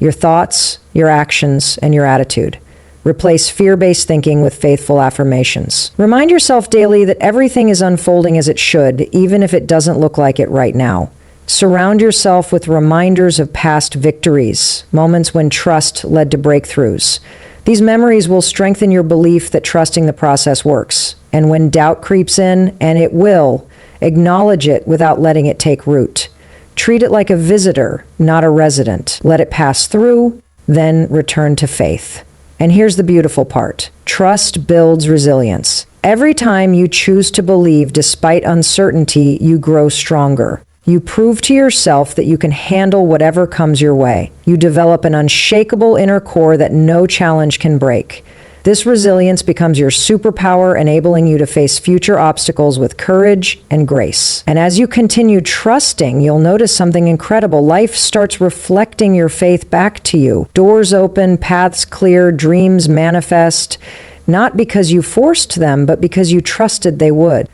your thoughts, your actions, and your attitude. Replace fear-based thinking with faithful affirmations. Remind yourself daily that everything is unfolding as it should, even if it doesn't look like it right now. Surround yourself with reminders of past victories, moments when trust led to breakthroughs. These memories will strengthen your belief that trusting the process works. And when doubt creeps in, and it will, acknowledge it without letting it take root. Treat it like a visitor, not a resident. Let it pass through, then return to faith. And here's the beautiful part. Trust builds resilience. Every time you choose to believe despite uncertainty, you grow stronger. You prove to yourself that you can handle whatever comes your way. You develop an unshakable inner core that no challenge can break. This resilience becomes your superpower, enabling you to face future obstacles with courage and grace. And as you continue trusting, you'll notice something incredible. Life starts reflecting your faith back to you. Doors open, paths clear, dreams manifest, not because you forced them, but because you trusted they would.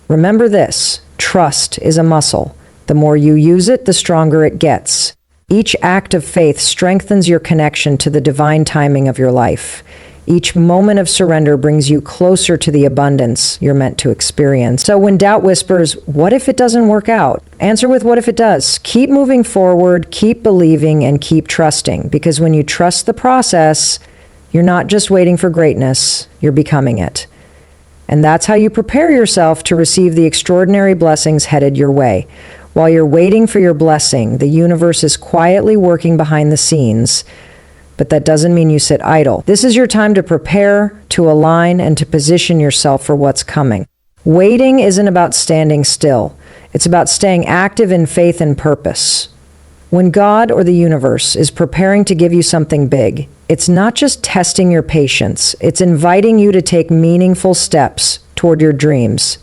Remember this: trust is a muscle. The more you use it, the stronger it gets. Each act of faith strengthens your connection to the divine timing of your life. Each moment of surrender brings you closer to the abundance you're meant to experience. So when doubt whispers, "What if it doesn't work out?" Answer with, "What if it does?" Keep moving forward, keep believing, and keep trusting. Because when you trust the process, you're not just waiting for greatness, you're becoming it. And that's how you prepare yourself to receive the extraordinary blessings headed your way. While you're waiting for your blessing, the universe is quietly working behind the scenes, but that doesn't mean you sit idle. This is your time to prepare, to align, and to position yourself for what's coming. Waiting isn't about standing still. It's about staying active in faith and purpose. When God or the universe is preparing to give you something big, it's not just testing your patience, it's inviting you to take meaningful steps toward your dreams.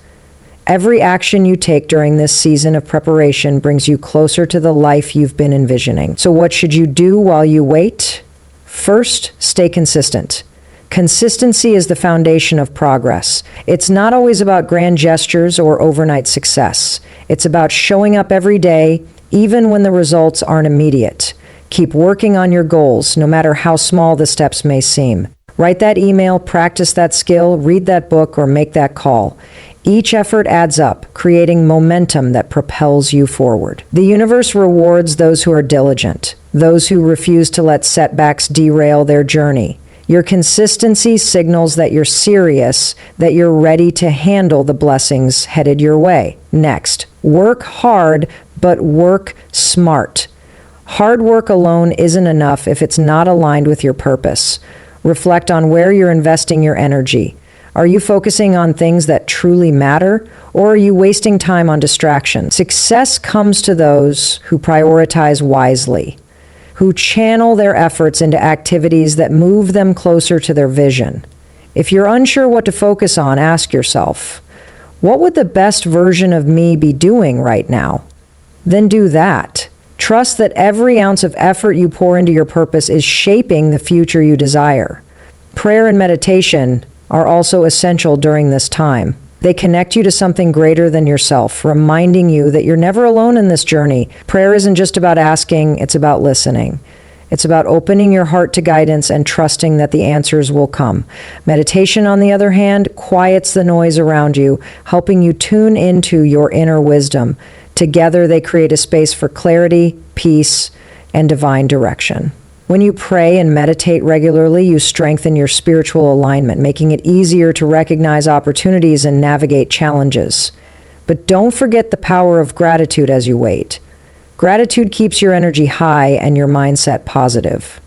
Every action you take during this season of preparation brings you closer to the life you've been envisioning. So what should you do while you wait? First, stay consistent. Consistency is the foundation of progress. It's not always about grand gestures or overnight success. It's about showing up every day, even when the results aren't immediate. Keep working on your goals, no matter how small the steps may seem. Write that email, practice that skill, read that book, or make that call. Each effort adds up, creating momentum that propels you forward. The universe rewards those who are diligent, those who refuse to let setbacks derail their journey. Your consistency signals that you're serious, that you're ready to handle the blessings headed your way. Next, work hard, but work smart. Hard work alone isn't enough if it's not aligned with your purpose. Reflect on where you're investing your energy. Are you focusing on things that truly matter, or are you wasting time on distractions? Success comes to those who prioritize wisely, who channel their efforts into activities that move them closer to their vision. If you're unsure what to focus on, ask yourself, what would the best version of me be doing right now? Then do that. Trust that every ounce of effort you pour into your purpose is shaping the future you desire. Prayer and meditation are also essential during this time. They connect you to something greater than yourself, reminding you that you're never alone in this journey. Prayer isn't just about asking, it's about listening. It's about opening your heart to guidance and trusting that the answers will come. Meditation, on the other hand, quiets the noise around you, helping you tune into your inner wisdom. Together, they create a space for clarity, peace, and divine direction. When you pray and meditate regularly, you strengthen your spiritual alignment, making it easier to recognize opportunities and navigate challenges. But don't forget the power of gratitude as you wait. Gratitude keeps your energy high and your mindset positive.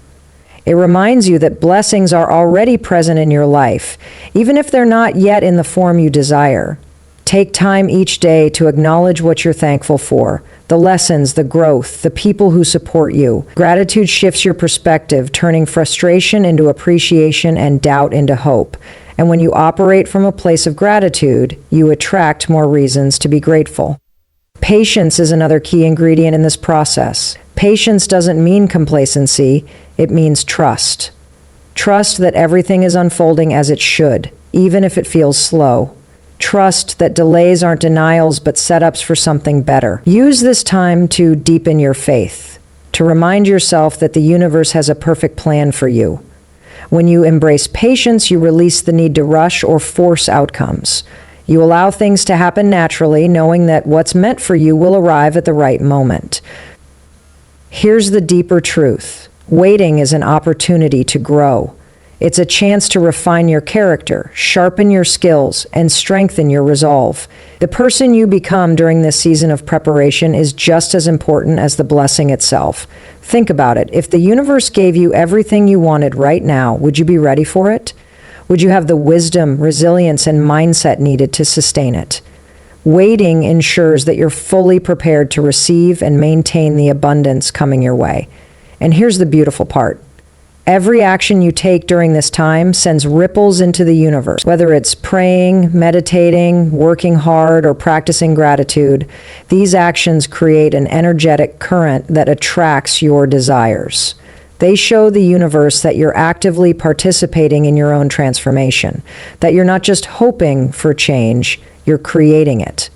It reminds you that blessings are already present in your life, even if they're not yet in the form you desire. Take time each day to acknowledge what you're thankful for, the lessons, the growth, the people who support you. Gratitude shifts your perspective, turning frustration into appreciation and doubt into hope. And when you operate from a place of gratitude, you attract more reasons to be grateful. Patience is another key ingredient in this process. Patience doesn't mean complacency, it means trust. Trust that everything is unfolding as it should, even if it feels slow. Trust that delays aren't denials but setups for something better. Use this time to deepen your faith, to remind yourself that the universe has a perfect plan for you. When you embrace patience, you release the need to rush or force outcomes. You allow things to happen naturally, knowing that what's meant for you will arrive at the right moment. Here's the deeper truth. Waiting is an opportunity to grow. It's a chance to refine your character, sharpen your skills, and strengthen your resolve. The person you become during this season of preparation is just as important as the blessing itself. Think about it. If the universe gave you everything you wanted right now, would you be ready for it? Would you have the wisdom, resilience, and mindset needed to sustain it? Waiting ensures that you're fully prepared to receive and maintain the abundance coming your way. And here's the beautiful part. Every action you take during this time sends ripples into the universe. Whether it's praying, meditating, working hard, or practicing gratitude, these actions create an energetic current that attracts your desires. They show the universe that you're actively participating in your own transformation, that you're not just hoping for change, you're creating it.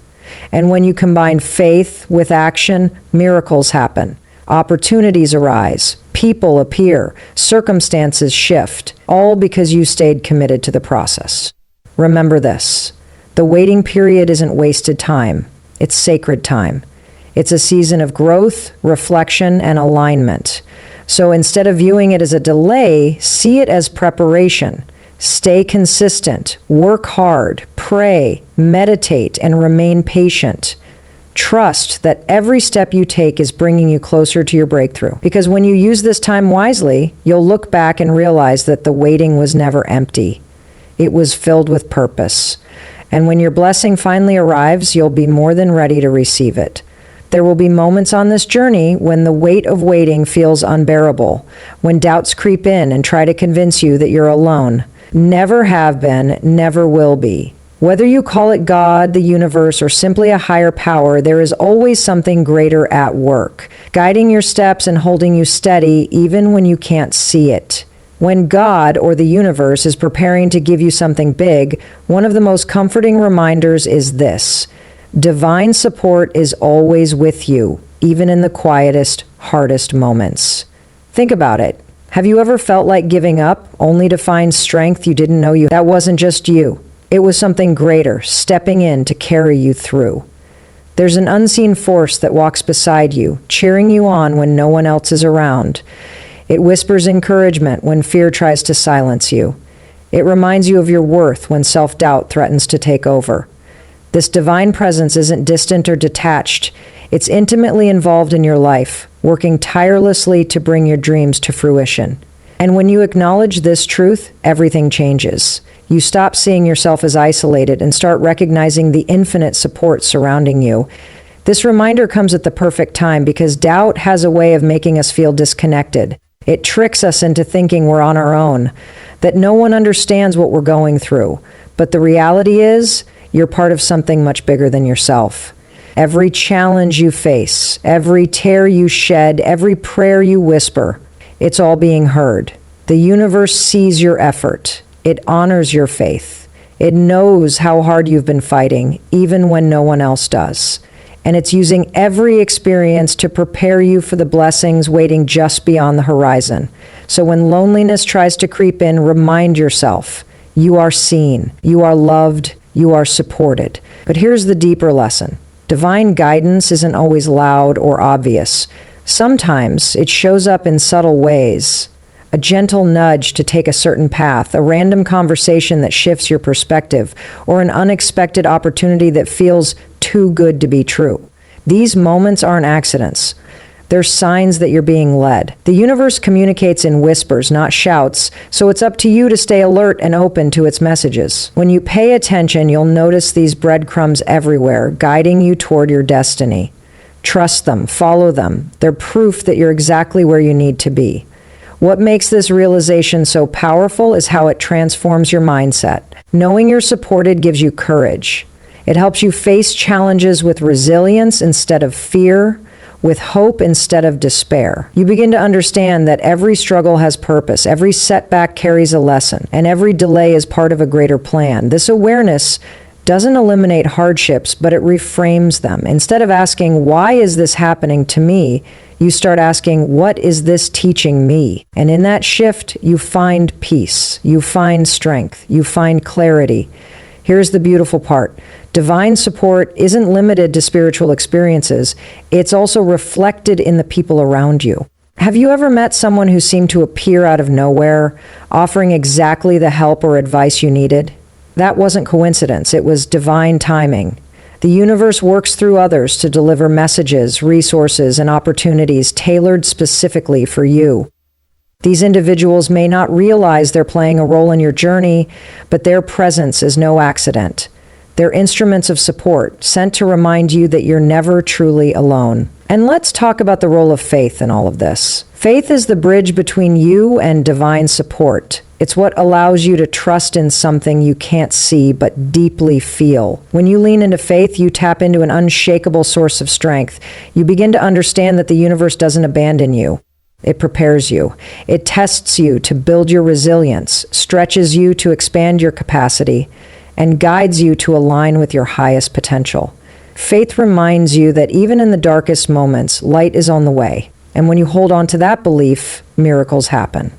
And when you combine faith with action, miracles happen. Opportunities arise, people appear, circumstances shift, all because you stayed committed to the process. Remember this, the waiting period isn't wasted time, it's sacred time. It's a season of growth, reflection, and alignment. So instead of viewing it as a delay, see it as preparation. Stay consistent, work hard, pray, meditate, and remain patient. Trust that every step you take is bringing you closer to your breakthrough. Because when you use this time wisely, you'll look back and realize that the waiting was never empty. It was filled with purpose. And when your blessing finally arrives, you'll be more than ready to receive it. There will be moments on this journey when the weight of waiting feels unbearable, when doubts creep in and try to convince you that you're alone. Never have been, never will be. Whether you call it God, the universe, or simply a higher power, there is always something greater at work, guiding your steps and holding you steady even when you can't see it. When God, or the universe, is preparing to give you something big, one of the most comforting reminders is this: divine support is always with you, even in the quietest, hardest moments. Think about it. Have you ever felt like giving up, only to find strength you didn't know you? That wasn't just you. It was something greater, stepping in to carry you through. There's an unseen force that walks beside you, cheering you on when no one else is around. It whispers encouragement when fear tries to silence you. It reminds you of your worth when self-doubt threatens to take over. This divine presence isn't distant or detached. It's intimately involved in your life, working tirelessly to bring your dreams to fruition. And when you acknowledge this truth, everything changes. You stop seeing yourself as isolated and start recognizing the infinite support surrounding you. This reminder comes at the perfect time because doubt has a way of making us feel disconnected. It tricks us into thinking we're on our own, that no one understands what we're going through. But the reality is, you're part of something much bigger than yourself. Every challenge you face, every tear you shed, every prayer you whisper, it's all being heard. The universe sees your effort. It honors your faith. It knows how hard you've been fighting, even when no one else does. and it's using every experience to prepare you for the blessings waiting just beyond the horizon. So when loneliness tries to creep in, remind yourself, you are seen, you are loved, you are supported. But here's the deeper lesson. Divine guidance isn't always loud or obvious. Sometimes it shows up in subtle ways. A gentle nudge to take a certain path, a random conversation that shifts your perspective, or an unexpected opportunity that feels too good to be true. These moments aren't accidents. They're signs that you're being led. The universe communicates in whispers, not shouts, so it's up to you to stay alert and open to its messages. When you pay attention, you'll notice these breadcrumbs everywhere, guiding you toward your destiny. Trust them, follow them. They're proof that you're exactly where you need to be. What makes this realization so powerful is how it transforms your mindset. Knowing you're supported gives you courage. It helps you face challenges with resilience instead of fear, with hope instead of despair. You begin to understand that every struggle has purpose, every setback carries a lesson, and every delay is part of a greater plan. This awareness doesn't eliminate hardships, but it reframes them. Instead of asking, why is this happening to me? You start asking, what is this teaching me? And in that shift, you find peace, you find strength, you find clarity. Here's the beautiful part. Divine support isn't limited to spiritual experiences. It's also reflected in the people around you. Have you ever met someone who seemed to appear out of nowhere, offering exactly the help or advice you needed? That wasn't coincidence. It was divine timing. The universe works through others to deliver messages, resources, and opportunities tailored specifically for you. These individuals may not realize they're playing a role in your journey, but their presence is no accident. They're instruments of support, sent to remind you that you're never truly alone. And let's talk about the role of faith in all of this. Faith is the bridge between you and divine support. It's what allows you to trust in something you can't see but deeply feel. When you lean into faith, you tap into an unshakable source of strength. You begin to understand that the universe doesn't abandon you. It prepares you. It tests you to build your resilience, stretches you to expand your capacity, and guides you to align with your highest potential. Faith reminds you that even in the darkest moments, light is on the way. And when you hold on to that belief, miracles happen.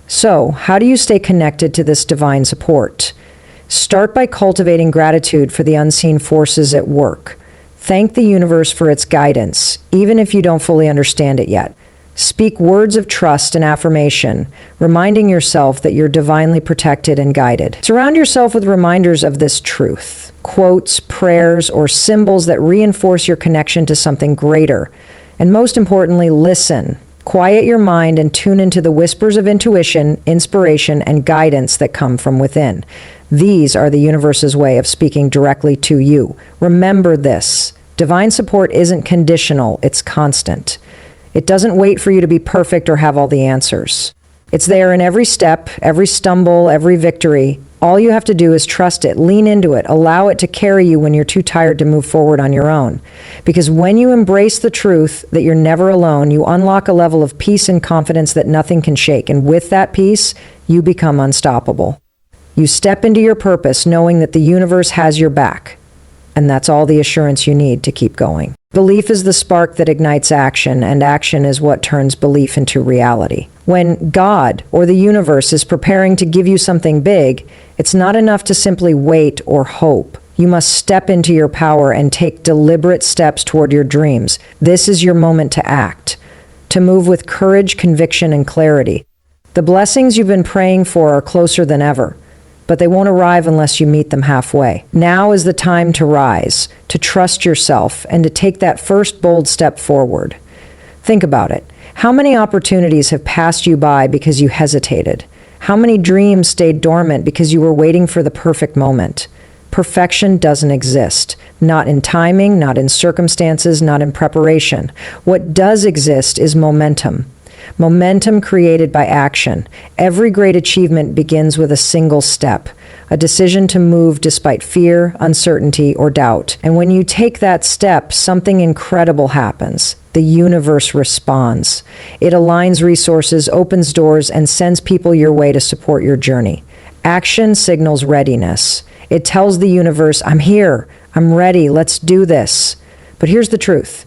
So, how do you stay connected to this divine support? Start by cultivating gratitude for the unseen forces at work. Thank the universe for its guidance, even if you don't fully understand it yet. Speak words of trust and affirmation, reminding yourself that you're divinely protected and guided. Surround yourself with reminders of this truth, quotes, prayers, or symbols that reinforce your connection to something greater. And most importantly, listen. Quiet your mind and tune into the whispers of intuition, inspiration, and guidance that come from within. These are the universe's way of speaking directly to you. Remember this. Divine support isn't conditional, it's constant. It doesn't wait for you to be perfect or have all the answers. It's there in every step, every stumble, every victory. All you have to do is trust it, lean into it, allow it to carry you when you're too tired to move forward on your own. Because when you embrace the truth that you're never alone, you unlock a level of peace and confidence that nothing can shake. And with that peace, you become unstoppable. You step into your purpose knowing that the universe has your back. And that's all the assurance you need to keep going. Belief is the spark that ignites action, and action is what turns belief into reality. When God or the universe is preparing to give you something big, it's not enough to simply wait or hope. You must step into your power and take deliberate steps toward your dreams. This is your moment to act, to move with courage, conviction, and clarity. The blessings you've been praying for are closer than ever, but they won't arrive unless you meet them halfway. Now is the time to rise, to trust yourself, and to take that first bold step forward. Think about it. How many opportunities have passed you by because you hesitated? How many dreams stayed dormant because you were waiting for the perfect moment? Perfection doesn't exist. Not in timing, not in circumstances, not in preparation. What does exist is momentum. Momentum created by action. Every great achievement begins with a single step, a decision to move despite fear, uncertainty, or doubt. And when you take that step, something incredible happens. The universe responds. It aligns resources, opens doors, and sends people your way to support your journey. Action signals readiness. It tells the universe, I'm here, I'm ready, let's do this. But here's the truth.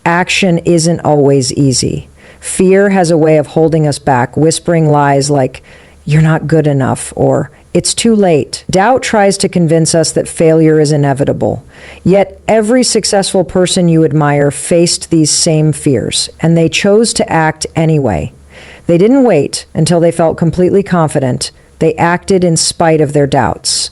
Action isn't always easy. Fear has a way of holding us back, whispering lies like, "You're not good enough," or "It's too late." Doubt tries to convince us that failure is inevitable. Yet every successful person you admire faced these same fears, and they chose to act anyway. They didn't wait until they felt completely confident. They acted in spite of their doubts.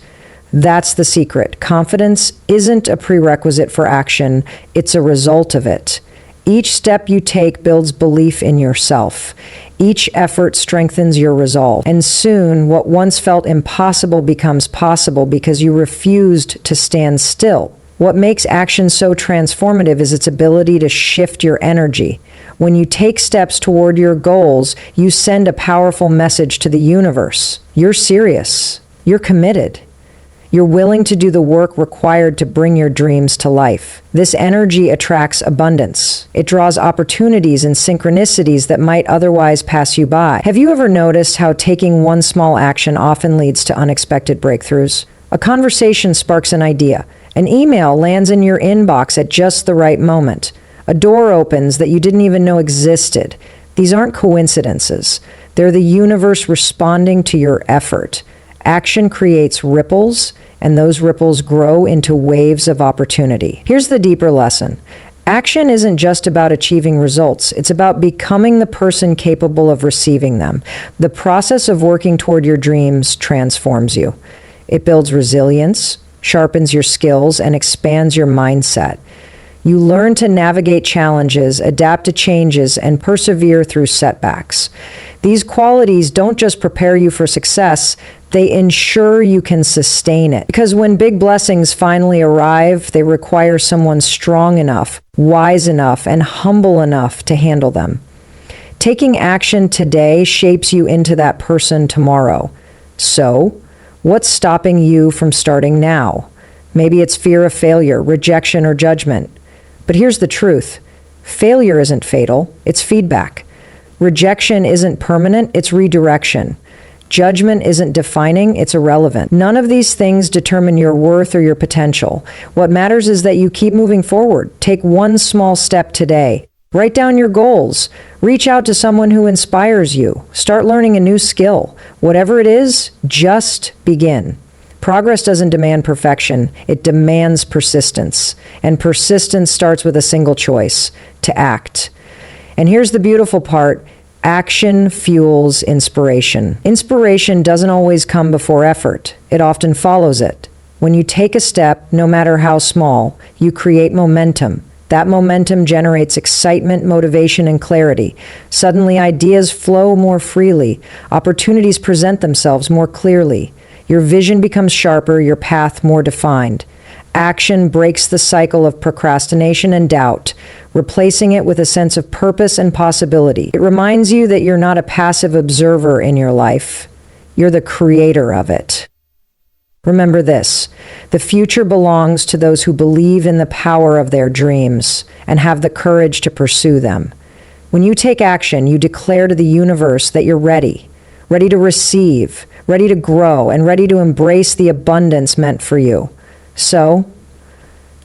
That's the secret. Confidence isn't a prerequisite for action, it's a result of it. Each step you take builds belief in yourself. Each effort strengthens your resolve. And soon, what once felt impossible becomes possible because you refused to stand still. What makes action so transformative is its ability to shift your energy. When you take steps toward your goals, you send a powerful message to the universe. You're serious. You're committed. You're willing to do the work required to bring your dreams to life. This energy attracts abundance. It draws opportunities and synchronicities that might otherwise pass you by. Have you ever noticed how taking one small action often leads to unexpected breakthroughs? A conversation sparks an idea. An email lands in your inbox at just the right moment. A door opens that you didn't even know existed. These aren't coincidences. They're the universe responding to your effort. Action creates ripples, and those ripples grow into waves of opportunity. Here's the deeper lesson. Action isn't just about achieving results. It's about becoming the person capable of receiving them. The process of working toward your dreams transforms you. It builds resilience, sharpens your skills, and expands your mindset. You learn to navigate challenges, adapt to changes, and persevere through setbacks. These qualities don't just prepare you for success, they ensure you can sustain it. Because when big blessings finally arrive, they require someone strong enough, wise enough, and humble enough to handle them. Taking action today shapes you into that person tomorrow. So, what's stopping you from starting now? Maybe it's fear of failure, rejection, or judgment. But here's the truth. Failure isn't fatal, it's feedback. Rejection isn't permanent, it's redirection. Judgment isn't defining, it's irrelevant. None of these things determine your worth or your potential. What matters is that you keep moving forward. Take one small step today. Write down your goals. Reach out to someone who inspires you. Start learning a new skill. Whatever it is, just begin. Progress doesn't demand perfection, it demands persistence. And persistence starts with a single choice: to act. And here's the beautiful part. Action fuels inspiration. Inspiration doesn't always come before effort. It often follows it. When you take a step, no matter how small, you create momentum. That momentum generates excitement, motivation, and clarity. Suddenly, ideas flow more freely. Opportunities present themselves more clearly. Your vision becomes sharper, your path more defined. Action breaks the cycle of procrastination and doubt, replacing it with a sense of purpose and possibility. It reminds you that you're not a passive observer in your life. You're the creator of it. Remember this: the future belongs to those who believe in the power of their dreams and have the courage to pursue them. When you take action, you declare to the universe that you're ready to receive, ready to grow, and ready to embrace the abundance meant for you. So,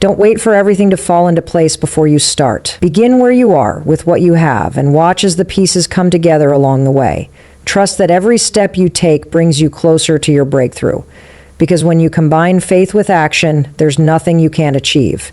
don't wait for everything to fall into place before you start. Begin where you are with what you have and watch as the pieces come together along the way. Trust that every step you take brings you closer to your breakthrough. Because when you combine faith with action, there's nothing you can't achieve.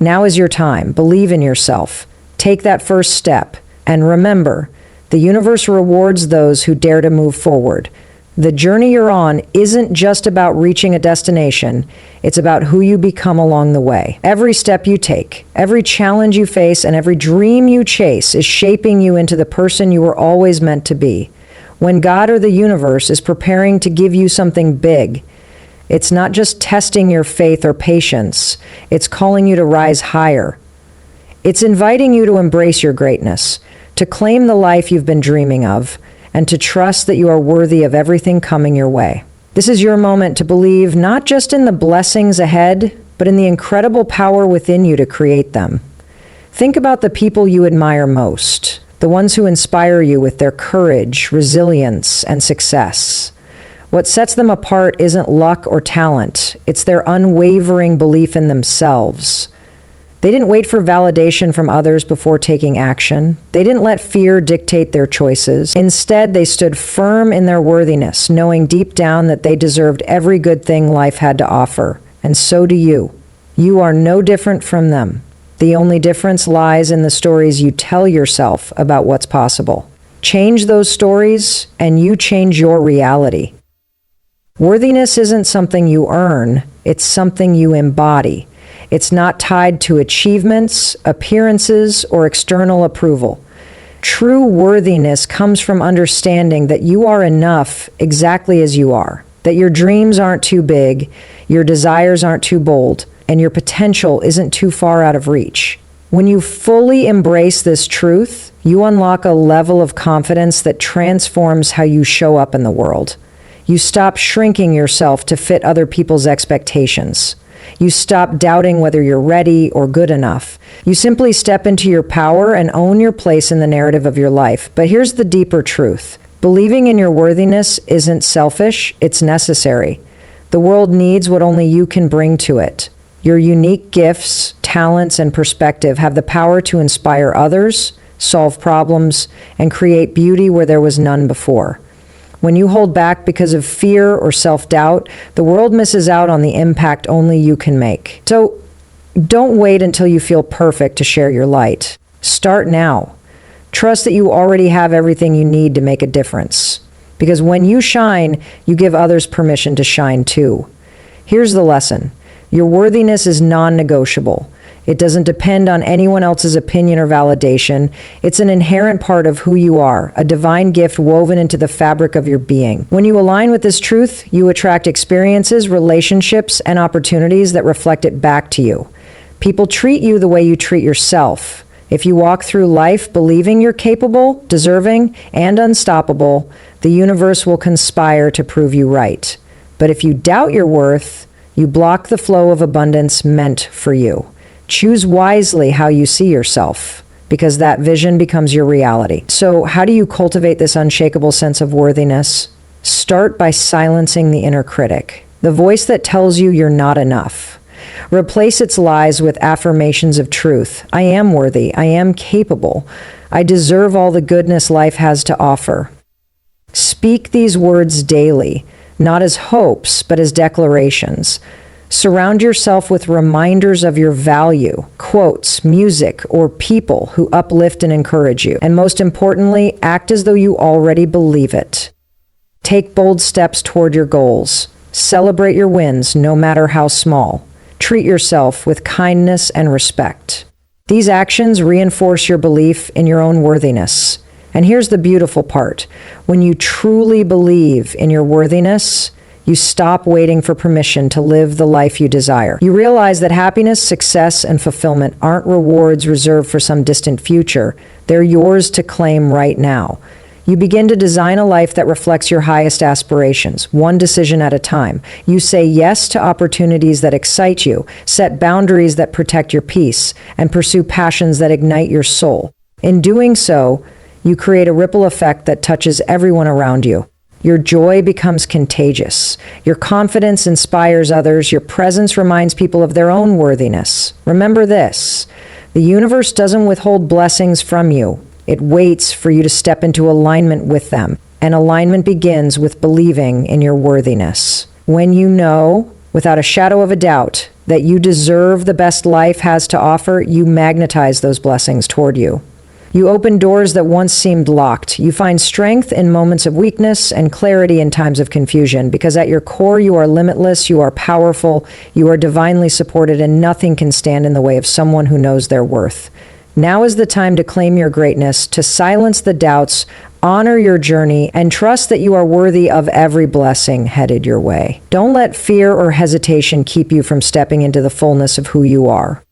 Now is your time. Believe in yourself. Take that first step. And remember, the universe rewards those who dare to move forward. The journey you're on isn't just about reaching a destination, it's about who you become along the way. Every step you take, every challenge you face, and every dream you chase is shaping you into the person you were always meant to be. When God or the universe is preparing to give you something big, it's not just testing your faith or patience, it's calling you to rise higher. It's inviting you to embrace your greatness, to claim the life you've been dreaming of, and to trust that you are worthy of everything coming your way. This is your moment to believe not just in the blessings ahead, but in the incredible power within you to create them. Think about the people you admire most, the ones who inspire you with their courage, resilience, and success. What sets them apart isn't luck or talent, it's their unwavering belief in themselves. They didn't wait for validation from others before taking action. They didn't let fear dictate their choices. Instead, they stood firm in their worthiness, knowing deep down that they deserved every good thing life had to offer. And so do you. You are no different from them. The only difference lies in the stories you tell yourself about what's possible. Change those stories, and you change your reality. Worthiness isn't something you earn, it's something you embody. It's not tied to achievements, appearances, or external approval. True worthiness comes from understanding that you are enough exactly as you are, that your dreams aren't too big, your desires aren't too bold, and your potential isn't too far out of reach. When you fully embrace this truth, you unlock a level of confidence that transforms how you show up in the world. You stop shrinking yourself to fit other people's expectations. You stop doubting whether you're ready or good enough. You simply step into your power and own your place in the narrative of your life. But here's the deeper truth. Believing in your worthiness isn't selfish, it's necessary. The world needs what only you can bring to it. Your unique gifts, talents, and perspective have the power to inspire others, solve problems, and create beauty where there was none before. When you hold back because of fear or self-doubt, the world misses out on the impact only you can make. So don't wait until you feel perfect to share your light. Start now. Trust that you already have everything you need to make a difference. Because when you shine, you give others permission to shine too. Here's the lesson. Your worthiness is non-negotiable. It doesn't depend on anyone else's opinion or validation. It's an inherent part of who you are, a divine gift woven into the fabric of your being. When you align with this truth, you attract experiences, relationships, and opportunities that reflect it back to you. People treat you the way you treat yourself. If you walk through life believing you're capable, deserving, and unstoppable, the universe will conspire to prove you right. But if you doubt your worth, you block the flow of abundance meant for you. Choose wisely how you see yourself, because that vision becomes your reality. So how do you cultivate this unshakable sense of worthiness? Start by silencing the inner critic, the voice that tells you you're not enough. Replace its lies with affirmations of truth. I am worthy. I am capable. I deserve all the goodness life has to offer. Speak these words daily, not as hopes, but as declarations. Surround yourself with reminders of your value, quotes, music, or people who uplift and encourage you. And most importantly, act as though you already believe it. Take bold steps toward your goals. Celebrate your wins, no matter how small. Treat yourself with kindness and respect. These actions reinforce your belief in your own worthiness. And here's the beautiful part. When you truly believe in your worthiness, you stop waiting for permission to live the life you desire. You realize that happiness, success, and fulfillment aren't rewards reserved for some distant future. They're yours to claim right now. You begin to design a life that reflects your highest aspirations, one decision at a time. You say yes to opportunities that excite you, set boundaries that protect your peace, and pursue passions that ignite your soul. In doing so, you create a ripple effect that touches everyone around you. Your joy becomes contagious. Your confidence inspires others. Your presence reminds people of their own worthiness. Remember this: the universe doesn't withhold blessings from you. It waits for you to step into alignment with them. And alignment begins with believing in your worthiness. When you know, without a shadow of a doubt, that you deserve the best life has to offer, you magnetize those blessings toward you. You open doors that once seemed locked. You find strength in moments of weakness and clarity in times of confusion, because at your core you are limitless, you are powerful, you are divinely supported, and nothing can stand in the way of someone who knows their worth. Now is the time to claim your greatness, to silence the doubts, honor your journey, and trust that you are worthy of every blessing headed your way. Don't let fear or hesitation keep you from stepping into the fullness of who you are.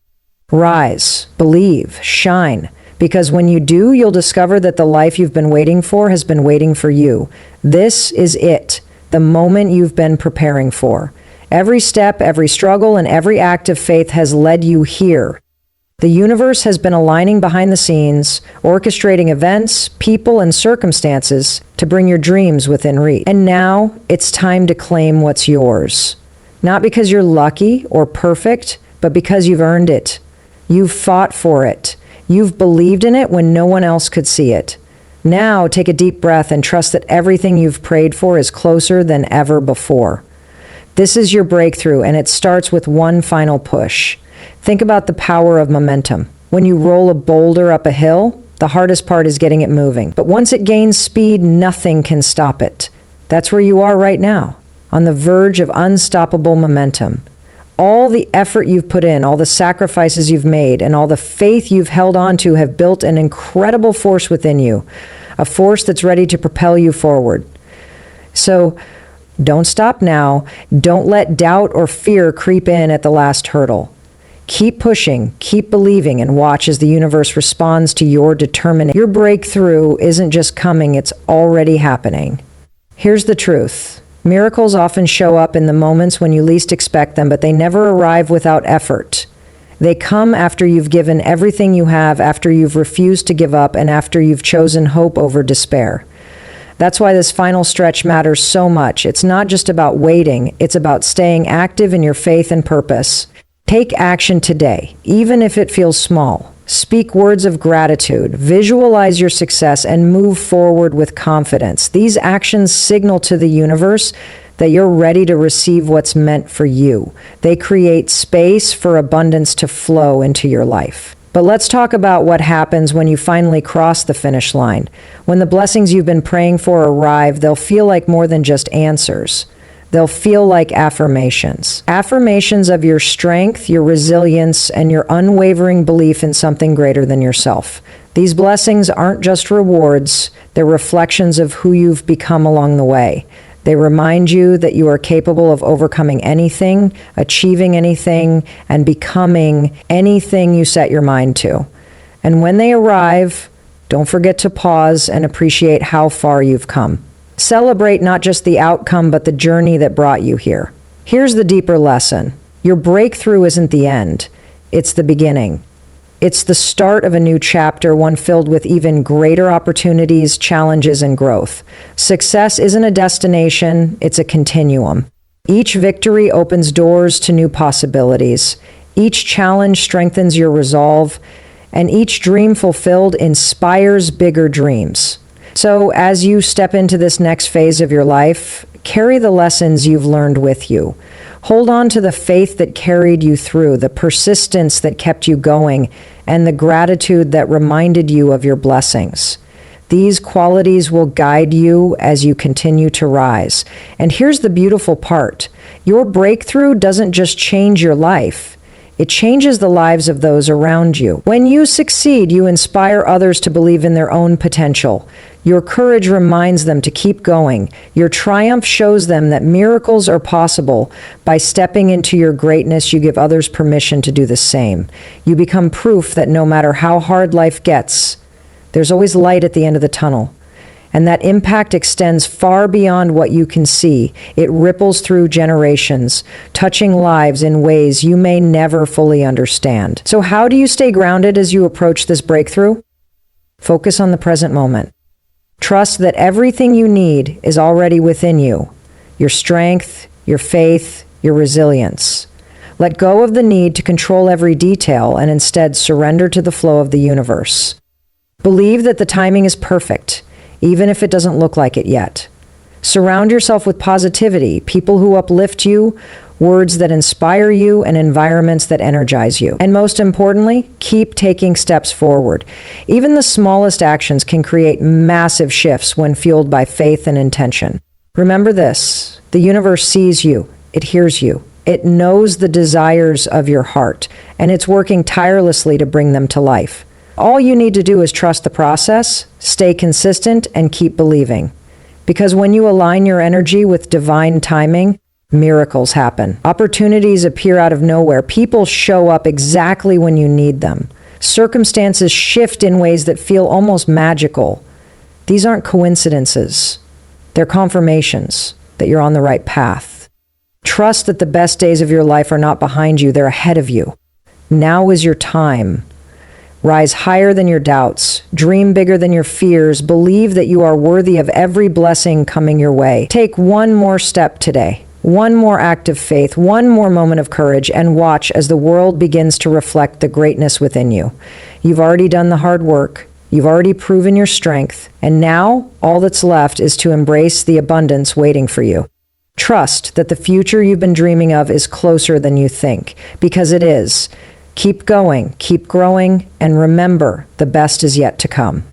Rise, believe, shine. Because when you do, you'll discover that the life you've been waiting for has been waiting for you. This is it, the moment you've been preparing for. Every step, every struggle, and every act of faith has led you here. The universe has been aligning behind the scenes, orchestrating events, people, and circumstances to bring your dreams within reach. And now, it's time to claim what's yours. Not because you're lucky or perfect, but because you've earned it. You've fought for it. You've believed in it when no one else could see it. Now take a deep breath and trust that everything you've prayed for is closer than ever before. This is your breakthrough, and it starts with one final push. Think about the power of momentum. When you roll a boulder up a hill, the hardest part is getting it moving. But once it gains speed, nothing can stop it. That's where you are right now, on the verge of unstoppable momentum. All the effort you've put in, all the sacrifices you've made, and all the faith you've held on to have built an incredible force within you, a force that's ready to propel you forward. So don't stop now. Don't let doubt or fear creep in at the last hurdle. Keep pushing, keep believing, and watch as the universe responds to your determination. Your breakthrough isn't just coming, it's already happening. Here's the truth. Miracles often show up in the moments when you least expect them, but they never arrive without effort. They come after you've given everything you have, after you've refused to give up, and after you've chosen hope over despair. That's why this final stretch matters so much. It's not just about waiting, it's about staying active in your faith and purpose. Take action today, even if it feels small. Speak words of gratitude, visualize your success, and move forward with confidence. These actions signal to the universe that you're ready to receive what's meant for you. They create space for abundance to flow into your life. But let's talk about what happens when you finally cross the finish line. When the blessings you've been praying for arrive, they'll feel like more than just answers. They'll feel like affirmations. Affirmations of your strength, your resilience, and your unwavering belief in something greater than yourself. These blessings aren't just rewards, they're reflections of who you've become along the way. They remind you that you are capable of overcoming anything, achieving anything, and becoming anything you set your mind to. And when they arrive, don't forget to pause and appreciate how far you've come. Celebrate not just the outcome, but the journey that brought you here. Here's the deeper lesson. Your breakthrough isn't the end. It's the beginning. It's the start of a new chapter, one filled with even greater opportunities, challenges, and growth. Success isn't a destination, it's a continuum. Each victory opens doors to new possibilities. Each challenge strengthens your resolve, and each dream fulfilled inspires bigger dreams. So as you step into this next phase of your life, carry the lessons you've learned with you. Hold on to the faith that carried you through, the persistence that kept you going, and the gratitude that reminded you of your blessings. These qualities will guide you as you continue to rise. And here's the beautiful part. Your breakthrough doesn't just change your life. It changes the lives of those around you. When you succeed, you inspire others to believe in their own potential. Your courage reminds them to keep going. Your triumph shows them that miracles are possible. By stepping into your greatness, you give others permission to do the same. You become proof that no matter how hard life gets, there's always light at the end of the tunnel. And that impact extends far beyond what you can see. It ripples through generations, touching lives in ways you may never fully understand. So how do you stay grounded as you approach this breakthrough? Focus on the present moment. Trust that everything you need is already within you. Your strength, your faith, your resilience. Let go of the need to control every detail and instead surrender to the flow of the universe. Believe that the timing is perfect, even if it doesn't look like it yet. Surround yourself with positivity, people who uplift you, words that inspire you, and environments that energize you. And most importantly, keep taking steps forward. Even the smallest actions can create massive shifts when fueled by faith and intention. Remember this, the universe sees you, it hears you, it knows the desires of your heart, and it's working tirelessly to bring them to life. All you need to do is trust the process, stay consistent, and keep believing. Because when you align your energy with divine timing, miracles happen. Opportunities appear out of nowhere. People show up exactly when you need them. Circumstances shift in ways that feel almost magical. These aren't coincidences. They're confirmations that you're on the right path. Trust that the best days of your life are not behind you, they're ahead of you. Now is your time. Rise higher than your doubts. Dream bigger than your fears. Believe that you are worthy of every blessing coming your way. Take one more step today. One more act of faith, one more moment of courage, and watch as the world begins to reflect the greatness within you. You've already done the hard work. You've already proven your strength. And now, all that's left is to embrace the abundance waiting for you. Trust that the future you've been dreaming of is closer than you think, because it is. Keep going, keep growing, and remember, the best is yet to come.